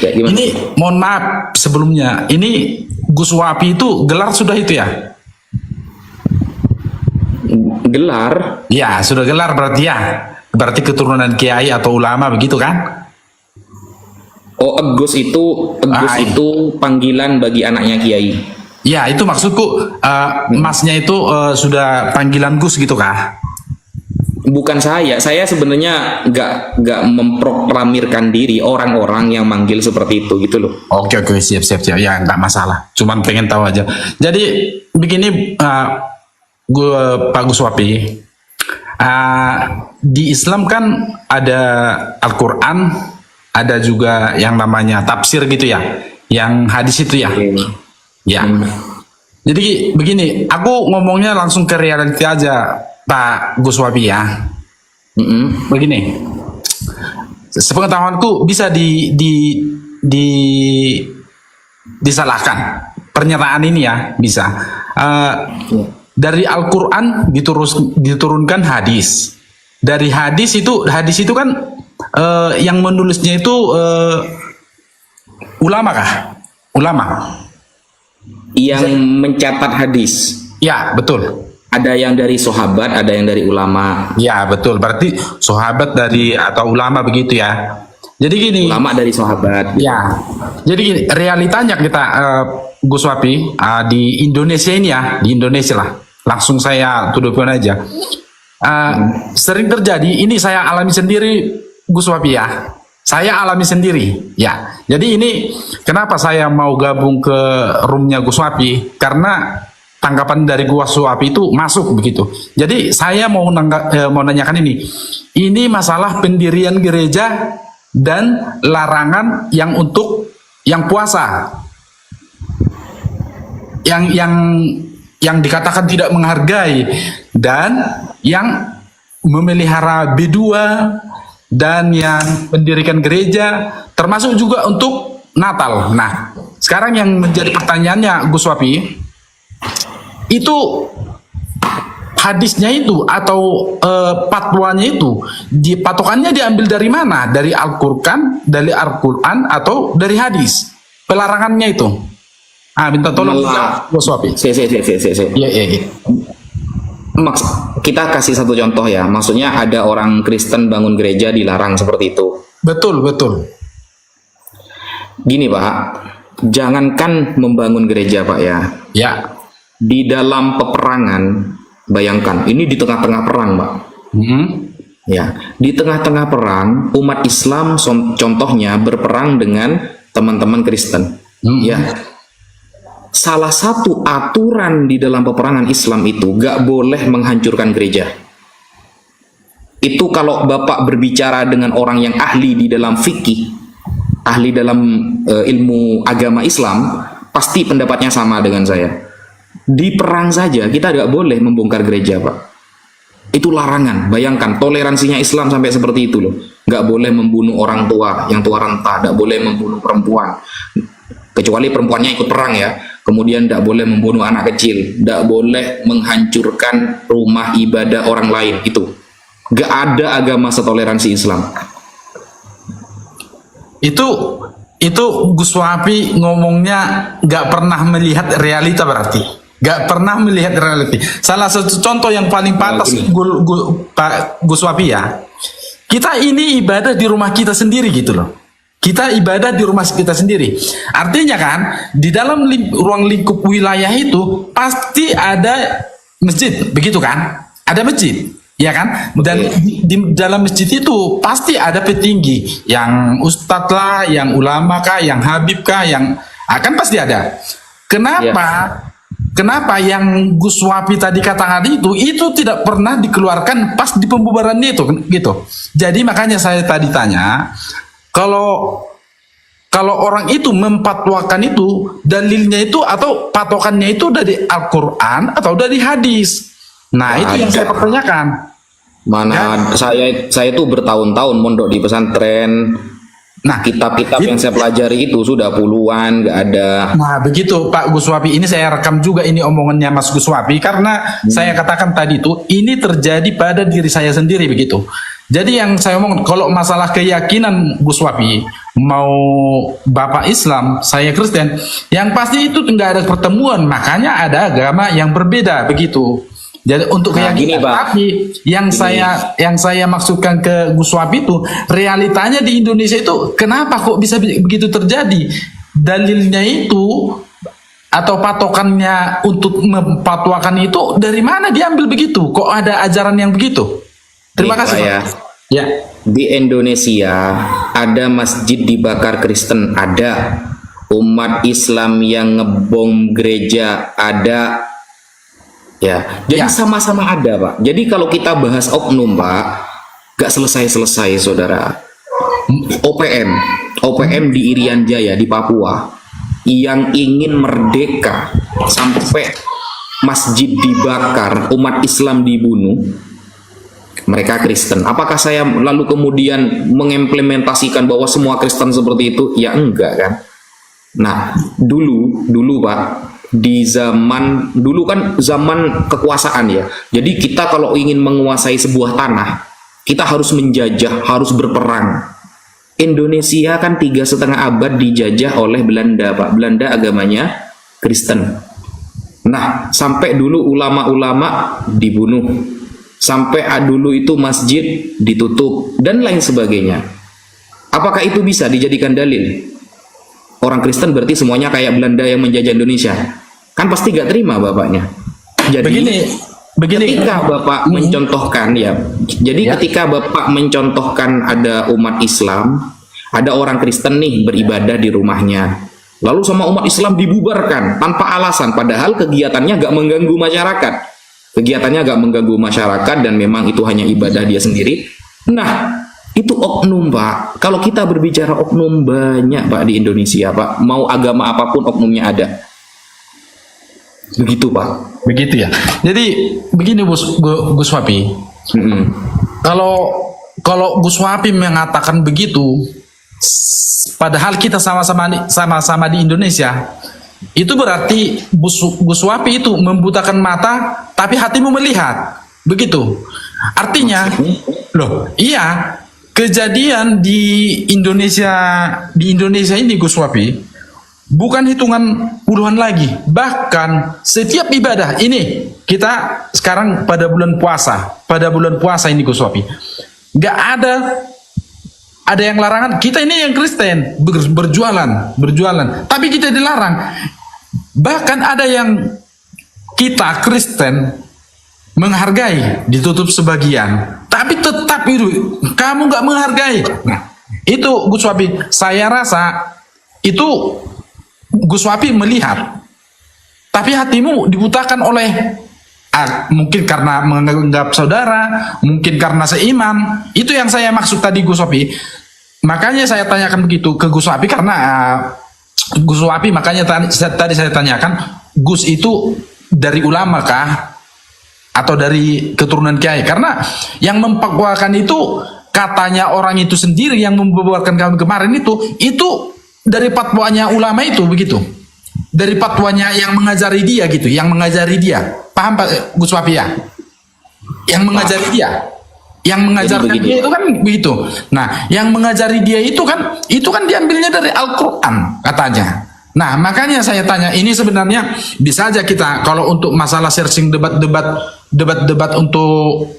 Ya, gimana? Ini mohon maaf sebelumnya. Ini Gus Wapi itu gelar sudah itu ya? Gelar? Ya sudah gelar berarti ya. Berarti keturunan kiai atau ulama begitu kan? Oh, Agus itu panggilan bagi anaknya Kiai. Ya, itu maksudku, masnya itu sudah panggilan Gus gitu kah? Bukan saya sebenarnya nggak memproklamirkan diri, orang-orang yang manggil seperti itu gitu loh. Oke, siap, ya nggak masalah. Cuman pengen tahu aja. Jadi begini, gue Pak Gus Wapi, di Islam kan ada Al-Quran, ada juga yang namanya tafsir gitu ya, yang hadis itu ya. Ya. Jadi begini, aku ngomongnya langsung ke realita aja, Pak Gus Wapi ya. Begini, sepengetahuanku bisa disalahkan pernyataan ini ya, bisa. Dari Al-Quran diturunkan hadis. Dari hadis itu kan yang menulisnya itu ulama kah? Ulama. Yang mencatat hadis. Ya, betul. Ada yang dari sahabat, ada yang dari ulama. Ya, betul. Berarti sahabat dari atau ulama begitu ya. Jadi gini. Ulama dari sahabat. Ya. Jadi gini, realitanya kita Gus Wapi di Indonesia ini ya, di Indonesia lah. Langsung saya tuduhkan aja. Sering terjadi, ini saya alami sendiri Gus Wapi ya. Saya alami sendiri ya. Jadi ini kenapa saya mau gabung ke roomnya Gus Wapi, karena tanggapan dari Gus Wapi itu masuk begitu. Jadi saya mau nanyakan ini masalah pendirian gereja dan larangan yang untuk yang puasa, yang dikatakan tidak menghargai, dan yang memelihara B2, dan yang mendirikan gereja, termasuk juga untuk Natal. Nah, sekarang yang menjadi pertanyaannya Gus Wapi, itu hadisnya itu atau fatwanya itu patokannya diambil dari mana? Dari Al-Quran, atau dari hadis? Pelarangannya itu. Minta tolong Gus Wapi. Iya. Kita kasih satu contoh ya. Maksudnya ada orang Kristen bangun gereja dilarang seperti itu. Betul. Gini Pak, jangankan membangun gereja Pak ya. Ya. Di dalam peperangan, bayangkan ini di tengah-tengah perang Pak. Ya, di tengah-tengah perang umat Islam contohnya berperang dengan teman-teman Kristen. Ya. Salah satu aturan di dalam peperangan Islam itu gak boleh menghancurkan gereja. Itu kalau Bapak berbicara dengan orang yang ahli di dalam fikih, ahli dalam ilmu agama Islam, pasti pendapatnya sama dengan saya. Di perang saja kita gak boleh membongkar gereja Pak. Itu larangan. Bayangkan toleransinya Islam sampai seperti itu loh. Gak boleh membunuh orang tua yang tua renta, gak boleh membunuh perempuan, kecuali perempuannya ikut perang ya. Kemudian tidak boleh membunuh anak kecil, tidak boleh menghancurkan rumah ibadah orang lain. Itu gak ada agama setoleransi Islam. Itu Gus Wapi ngomongnya gak pernah melihat realita, berarti gak pernah melihat realita. Salah satu contoh yang paling pantas Pak Gus Wapi ya, kita ini ibadah di rumah kita sendiri gitu loh. Kita ibadah di rumah kita sendiri. Artinya kan, di dalam ruang lingkup wilayah itu pasti ada masjid, begitu kan? Ada masjid, ya kan? Dan di dalam masjid itu pasti ada petinggi, yang ustadz lah, yang ulama kah, yang habib kah, yang akan pasti ada. Kenapa yang Gus Wapi tadi katakan itu tidak pernah dikeluarkan pas di pembubarannya itu, gitu. Jadi makanya saya tadi tanya, kalau orang itu mempatwakan itu, dalilnya itu atau patokannya itu dari Al-Quran atau dari hadis. Nah, itu yang saya pertanyakan. Mana saya tuh bertahun-tahun mondok di pesantren. Nah, kitab-kitab yang saya pelajari itu sudah puluhan, nggak ada. Nah, begitu Pak Gus Wapi, ini saya rekam juga ini omongannya Mas Gus Wapi, karena saya katakan tadi itu ini terjadi pada diri saya sendiri begitu. Jadi yang saya omong, kalau masalah keyakinan Gus Wapi, mau Bapak Islam, saya Kristen, yang pasti itu nggak ada pertemuan, makanya ada agama yang berbeda begitu. Jadi untuk Nah, gini, keyakinan. Pak. Tapi yang saya maksudkan ke Gus Swap itu realitanya di Indonesia itu kenapa kok bisa begitu terjadi? Dalilnya itu atau patokannya untuk memfatwakan itu dari mana diambil begitu? Kok ada ajaran yang begitu? Terima Nih, kasih, Pak, Pak. ya. Ya. Di Indonesia ada masjid dibakar Kristen, ada umat Islam yang ngebom gereja, ada. Ya, jadi Ya. sama-sama ada, Pak. Jadi kalau kita bahas oknum, Pak, gak selesai-selesai, saudara. OPM di Irian Jaya di Papua yang ingin merdeka sampai masjid dibakar, umat Islam dibunuh, mereka Kristen. Apakah saya lalu kemudian mengimplementasikan bahwa semua Kristen seperti itu? Ya enggak kan. Nah, dulu Pak, di zaman dulu kan zaman kekuasaan ya. Jadi kita kalau ingin menguasai sebuah tanah, kita harus menjajah, harus berperang. Indonesia kan 3,5 abad dijajah oleh Belanda, Pak. Belanda agamanya Kristen. Nah, sampai dulu ulama-ulama dibunuh, sampai dulu itu masjid ditutup dan lain sebagainya. Apakah itu bisa dijadikan dalil? Orang Kristen berarti semuanya kayak Belanda yang menjajah Indonesia. Kan pasti gak terima bapaknya. Jadi Begini. ketika bapak mencontohkan ya, jadi ketika bapak mencontohkan ada umat Islam, ada orang Kristen nih beribadah di rumahnya, lalu sama umat Islam dibubarkan tanpa alasan, padahal kegiatannya gak mengganggu masyarakat. Kegiatannya gak mengganggu masyarakat dan memang itu hanya ibadah dia sendiri. Nah, itu oknum, Pak. Kalau kita berbicara oknum, banyak, Pak, di Indonesia, Pak. Mau agama apapun oknumnya ada. Begitu, Pak. Begitu ya. Jadi begini Gus Wapi. Kalau Gus Wapi mengatakan begitu, padahal kita sama-sama di Indonesia, itu berarti Gus Wapi itu membutakan mata, tapi hatimu melihat. Begitu. Artinya, loh, iya, kejadian di Indonesia ini Gus Wapi bukan hitungan puluhan lagi, bahkan setiap ibadah ini kita sekarang pada bulan puasa ini Gus Wapi, nggak ada yang larangan. Kita ini yang Kristen berjualan, tapi kita dilarang. Bahkan ada yang kita Kristen menghargai, ditutup sebagian, tapi tetap itu kamu nggak menghargai. Nah, itu Gus Wapi, saya rasa itu Gus Wapi melihat, tapi hatimu dibutakan oleh mungkin karena menganggap saudara, mungkin karena seiman. Itu yang saya maksud tadi Gus Wapi. Makanya saya tanyakan begitu ke Gus Wapi, karena Gus Wapi, makanya tadi saya tanyakan, Gus itu dari ulama kah atau dari keturunan kiai? Karena yang memfatwakan itu katanya orang itu sendiri yang membubarkan kami kemarin itu dari fatwanya ulama itu, begitu. Dari fatwanya yang mengajari dia gitu, yang mengajari dia. Paham Pak Gus Wapi ya? Yang mengajari dia. Yang mengajarkan dia itu kan begitu. Nah, yang mengajari dia itu kan diambilnya dari Al-Qur'an katanya. Nah, makanya saya tanya, ini sebenarnya bisa aja kita kalau untuk masalah searching debat untuk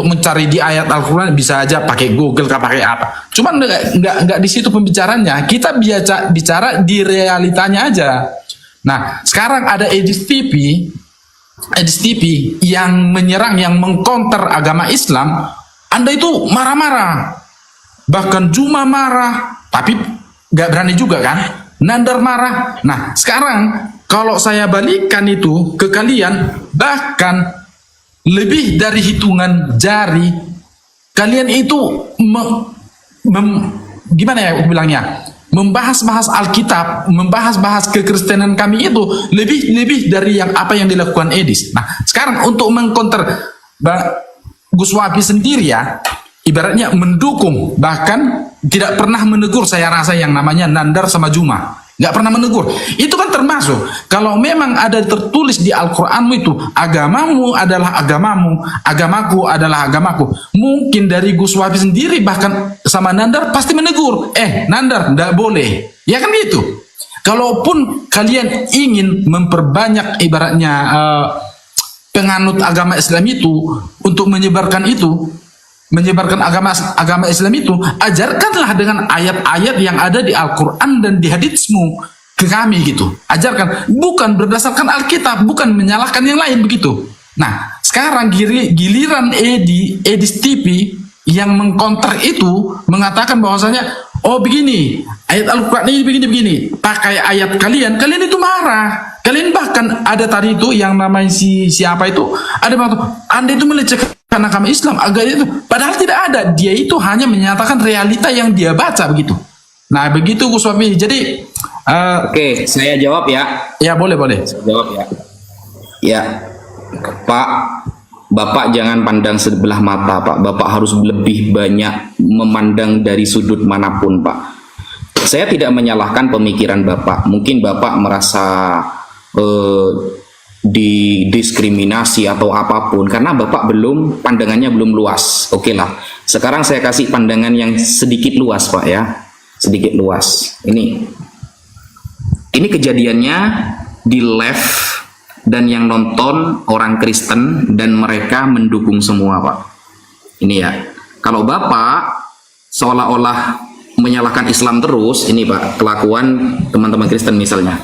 mencari di ayat Al-Qur'an bisa aja pakai Google, pakai apa. Cuman enggak di situ pembicaranya. Kita bicara di realitanya aja. Nah, sekarang ada Edis TV yang menyerang, yang mengcounter agama Islam. Anda itu marah-marah. Bahkan Juma marah, tapi nggak berani juga kan? Nandar marah. Nah, sekarang kalau saya balikan itu ke kalian, bahkan lebih dari hitungan jari, kalian itu gimana ya aku bilangnya? Membahas-bahas Alkitab, membahas-bahas kekristenan kami itu lebih dari apa yang dilakukan Edis. Nah, sekarang untuk mengcounter Gus Wapi sendiri ya, ibaratnya mendukung, bahkan tidak pernah menegur, saya rasa yang namanya Nandar sama Juma. Nggak pernah menegur. Itu kan termasuk, kalau memang ada tertulis di Al-Qur'anmu itu, agamamu adalah agamamu, agamaku adalah agamaku. Mungkin dari Gus Wapi sendiri bahkan sama Nandar pasti menegur. Nandar, nggak boleh. Ya kan gitu. Kalaupun kalian ingin memperbanyak ibaratnya penganut agama Islam itu untuk menyebarkan agama Islam itu, ajarkanlah dengan ayat-ayat yang ada di Al-Quran dan di haditsmu ke kami gitu. Ajarkan, bukan berdasarkan Alkitab, bukan menyalahkan yang lain begitu. Nah, sekarang giliran Edis TV yang mengkonter itu mengatakan bahwasanya, oh begini, ayat Al-Quran ini begini, pakai ayat kalian itu marah. Kalian bahkan ada tadi itu yang namanya siapa itu, ada bilang, Anda itu melecehkan agama Islam, agama itu. Padahal tidak ada, dia itu hanya menyatakan realita yang dia baca begitu. Nah begitu Gus Wapi. Jadi Oke, saya jawab ya. ya boleh. Saya jawab ya. Ya, Pak, Bapak jangan pandang sebelah mata, Pak. Bapak harus lebih banyak memandang dari sudut manapun, Pak. Saya tidak menyalahkan pemikiran Bapak. Mungkin Bapak merasa didiskriminasi atau apapun karena Bapak pandangannya belum luas. Oke lah. Sekarang saya kasih pandangan yang sedikit luas, Pak ya. Sedikit luas. Ini kejadiannya di live dan yang nonton orang Kristen dan mereka mendukung semua, Pak. Ini ya. Kalau Bapak seolah-olah menyalahkan Islam terus, ini Pak, kelakuan teman-teman Kristen misalnya.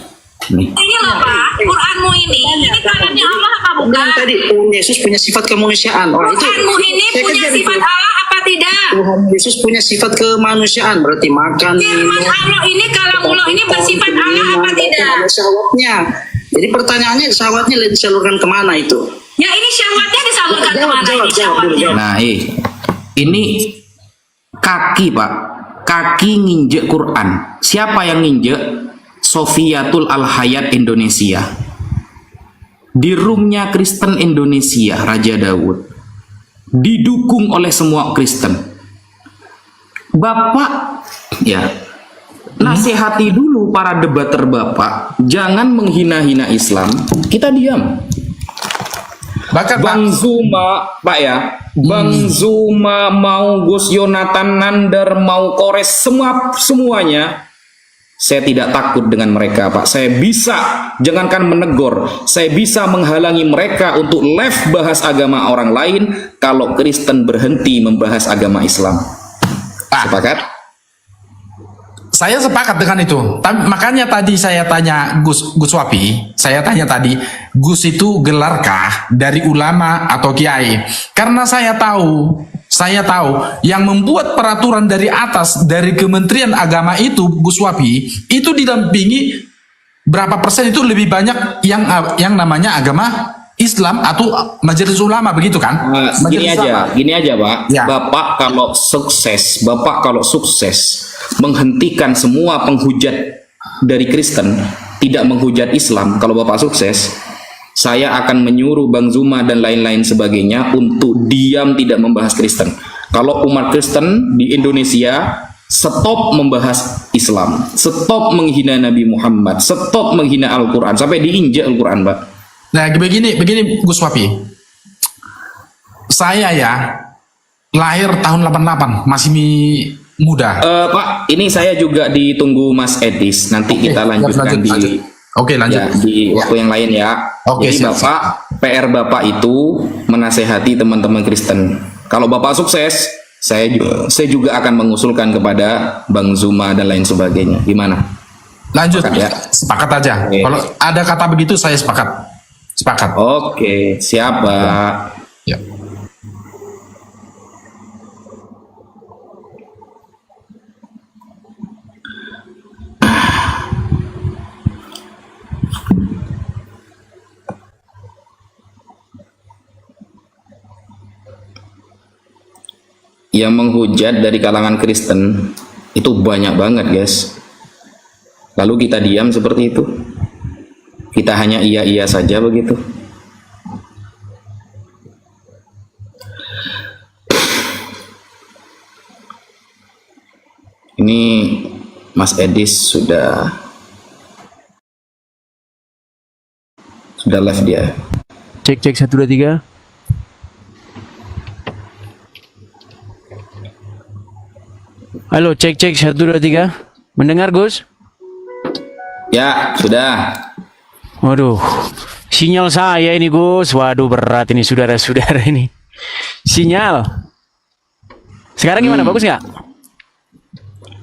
Ini loh Pak, Quranmu ini kalamnya Allah apa bukan? Tadi Tuhan Yesus punya sifat kemanusiaan. Quranmu ini punya sifat Allah apa tidak? Tuhan Yesus punya sifat kemanusiaan, berarti makan, Firman Allah ini, kalamullah ini bersifat Allah apa tidak? ada syahwatnya. Jadi pertanyaannya, syahwatnya disalurkan kemana itu? Ya ini syahwatnya disalurkan kemana ini syahwatnya? Nah, ini kaki, Pak. Kaki nginjek Quran. Siapa yang nginjek? Sofiatul Al-Hayat Indonesia. Di roomnya Kristen Indonesia, Raja Dawud. Didukung oleh semua Kristen. Bapak, ya, nasihati dulu para debater Bapak. Jangan menghina-hina Islam. Kita diam. Bahkan Bang Zuma, Pak ya, Bang Zuma, mau Gus Yonatan Nandar, mau Kores, semuanya, saya tidak takut dengan mereka, Pak. Saya bisa, jangankan menegur, saya bisa menghalangi mereka untuk live bahas agama orang lain kalau Kristen berhenti membahas agama Islam. Sepakat? saya sepakat dengan itu. Makanya tadi saya tanya Gus Wapi, saya tanya tadi, Gus itu gelarkah dari ulama atau kiai? Karena saya tahu yang membuat peraturan dari atas, dari Kementerian Agama itu, Gus Wapi, itu didampingi berapa persen itu lebih banyak yang namanya agama Islam atau majelis ulama, begitu kan? Gini aja Pak. Ya. Bapak kalau sukses menghentikan semua penghujat dari Kristen, tidak menghujat Islam, kalau Bapak sukses, saya akan menyuruh Bang Zuma dan lain-lain sebagainya untuk diam, tidak membahas Kristen. Kalau umat Kristen di Indonesia stop membahas Islam, stop menghina Nabi Muhammad, stop menghina Al-Quran, sampai diinjak Al-Quran, Pak. Nah, begini Gus Wapi. Saya ya lahir tahun 88, masih muda. Pak, ini saya juga ditunggu Mas Edis. Nanti kita lanjutkan lanjut. Oke, lanjut. Ya, di waktu yang lain ya. Oke, jadi siap. Bapak, PR Bapak itu menasehati teman-teman Kristen. Kalau Bapak sukses, saya juga akan mengusulkan kepada Bang Zuma dan lain sebagainya. Gimana? Lanjut. Sepakat ya? Sepakat aja. Oke. Kalau ada kata begitu saya sepakat. Sepakat. Oke, siap Pak. Ya. Yang menghujat dari kalangan Kristen itu banyak banget, guys. Lalu kita diam seperti itu. Kita hanya iya-iya saja begitu. Ini Mas Edis sudah live dia. Cek 1 2 3. Halo, cek 1 2 3. Mendengar, Gus? Ya, sudah. Waduh. Sinyal saya ini Gus. Waduh berat ini saudara-saudara ini. Sinyal. Sekarang gimana? Bagus nggak?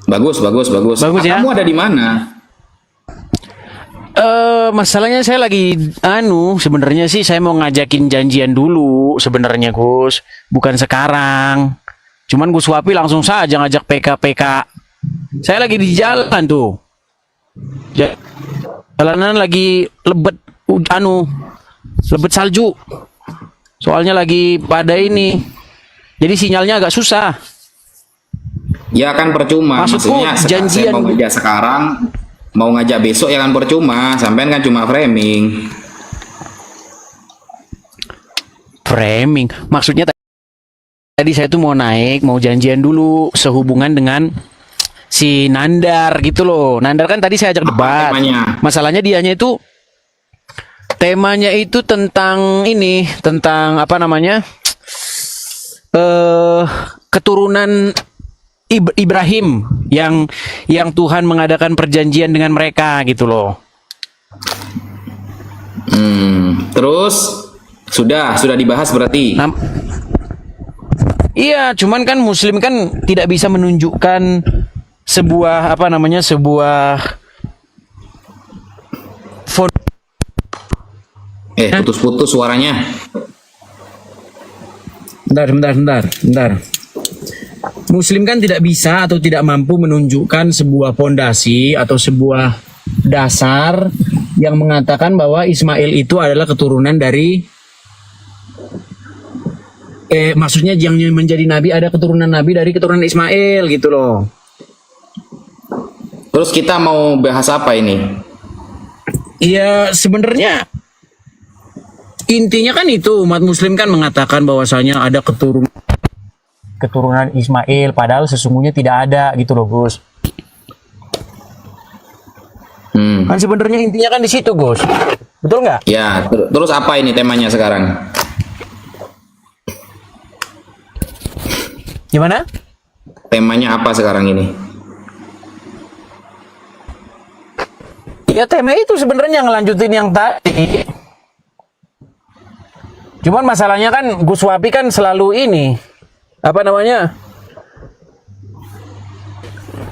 Bagus. Bagus ya? Kamu ada di mana? Masalahnya saya lagi sebenarnya sih saya mau ngajakin janjian dulu sebenarnya Gus, bukan sekarang. Cuman Gus Wapi langsung saja ngajak PK. Saya lagi di jalan tuh. Jalanan lagi lebet lebet salju. Soalnya lagi pada ini. Jadi sinyalnya agak susah. Ya kan percuma. Maksudku, Maksudnya janjian. saya mau ngajak sekarang, mau ngajak besok ya kan percuma. Sampean kan cuma framing. Framing. Maksudnya tadi saya tuh mau naik, mau janjian dulu sehubungan dengan si Nandar gitu loh. Nandar kan tadi saya ajak debat. Temanya? Masalahnya temanya itu tentang ini, tentang apa namanya? Keturunan Ibrahim yang Tuhan mengadakan perjanjian dengan mereka gitu loh. Terus sudah dibahas berarti. Iya, cuman kan Muslim kan tidak bisa menunjukkan sebuah Putus-putus suaranya. Bentar. Muslim kan tidak bisa atau tidak mampu menunjukkan sebuah pondasi atau sebuah dasar yang mengatakan bahwa Ismail itu adalah keturunan dari maksudnya yang menjadi nabi ada keturunan nabi dari keturunan Ismail gitu loh. Terus kita mau bahas apa ini? Iya, sebenarnya intinya kan itu umat Muslim kan mengatakan bahwasanya ada keturunan Ismail, padahal sesungguhnya tidak ada gitu loh Gus. Kan sebenarnya intinya kan di situ Gus, betul nggak? Ya, terus apa ini temanya sekarang? Gimana? Temanya apa sekarang ini? Ya tema itu sebenarnya ngelanjutin yang tadi. Cuman masalahnya kan Gus Wapi kan selalu ini apa namanya?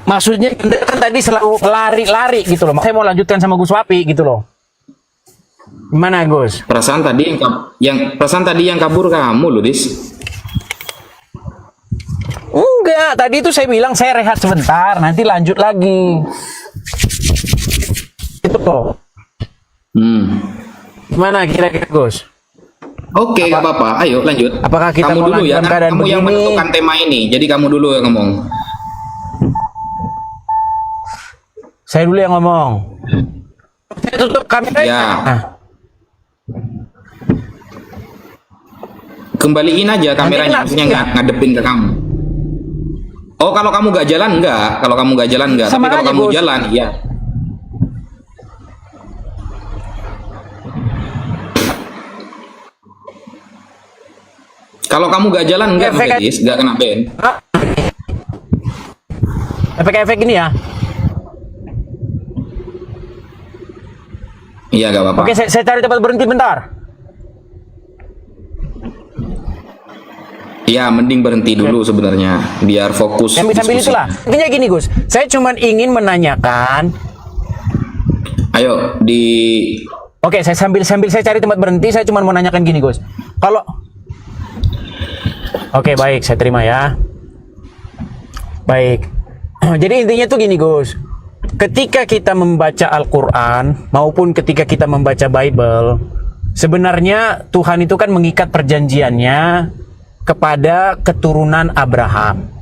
Maksudnya kan tadi selalu lari-lari gitu loh. Saya mau lanjutkan sama Gus Wapi gitu loh. Gimana Gus? Perasaan tadi yang kabur kamu loh, Dis. Enggak, tadi itu saya bilang saya rehat sebentar, nanti lanjut lagi. Itu kok. Gimana kira-kira Gus? Oke, nggak apa-apa. Ayo lanjut. Apakah kita kamu mau dulu ya? lanjutkan Kan keadaan kamu yang begini? menentukan tema ini. Jadi kamu dulu yang ngomong. Saya dulu yang ngomong. Saya tutup kamera. Ya. Kembaliin aja kameranya, maksudnya nggak ngadepin ke kamu. Oh, kalau kamu nggak jalan enggak. Kalau kamu nggak jalan enggak. Sama Tapi kalau aja, kamu Gus. jalan, iya. Kalau kamu nggak jalan enggak, Dis, nggak kena ban. Efek-efek ini ya. Iya, nggak apa-apa. Oke, saya cari tempat berhenti bentar. Iya, mending berhenti dulu sebenarnya, biar fokus. Sambil diskusi. itulah. Intinya gini Gus, saya cuma ingin menanyakan. Ayo Oke, saya sambil saya cari tempat berhenti, saya cuma mau nanyakan gini Gus. Oke, baik, saya terima ya. Baik. Jadi intinya tuh gini Gus. Ketika kita membaca Al-Qur'an maupun ketika kita membaca Bible, sebenarnya Tuhan itu kan mengikat perjanjiannya kepada keturunan Abraham.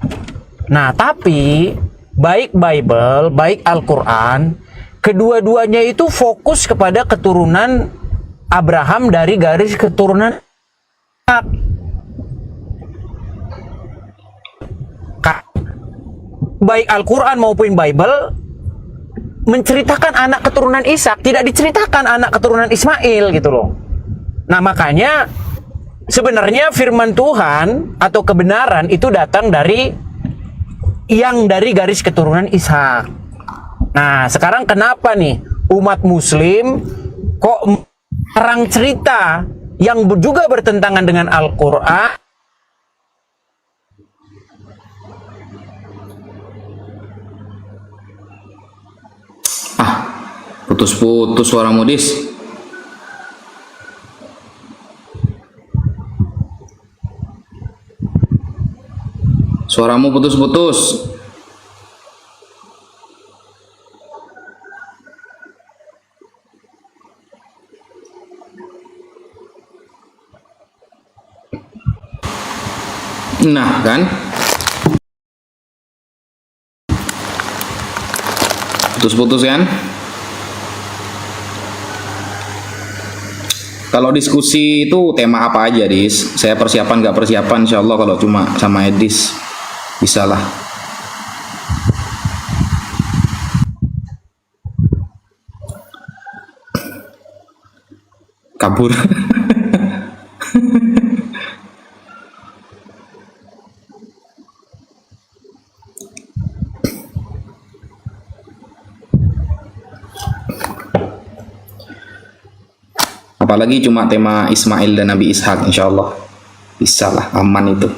Nah, tapi baik Bible, baik Al-Qur'an, kedua-duanya itu fokus kepada keturunan Abraham dari garis keturunan Ishak. Baik Al-Quran maupun Bible menceritakan anak keturunan Ishak, tidak diceritakan anak keturunan Ismail gitu loh. Nah, makanya sebenarnya firman Tuhan atau kebenaran itu datang dari garis keturunan Ishak. Nah, sekarang kenapa nih umat Muslim kok Arang cerita yang juga bertentangan dengan Al-Quran. Putus-putus suara Modis. Suaramu putus-putus. Nah, kan? Putus-putus kan? Kalau diskusi itu tema apa aja, Dis? Saya persiapan nggak persiapan, insya Allah kalau cuma sama Edis, bisa lah. Kabur. Apalagi cuma tema Ismail dan Nabi Ishak, insya Allah bisa lah, aman itu.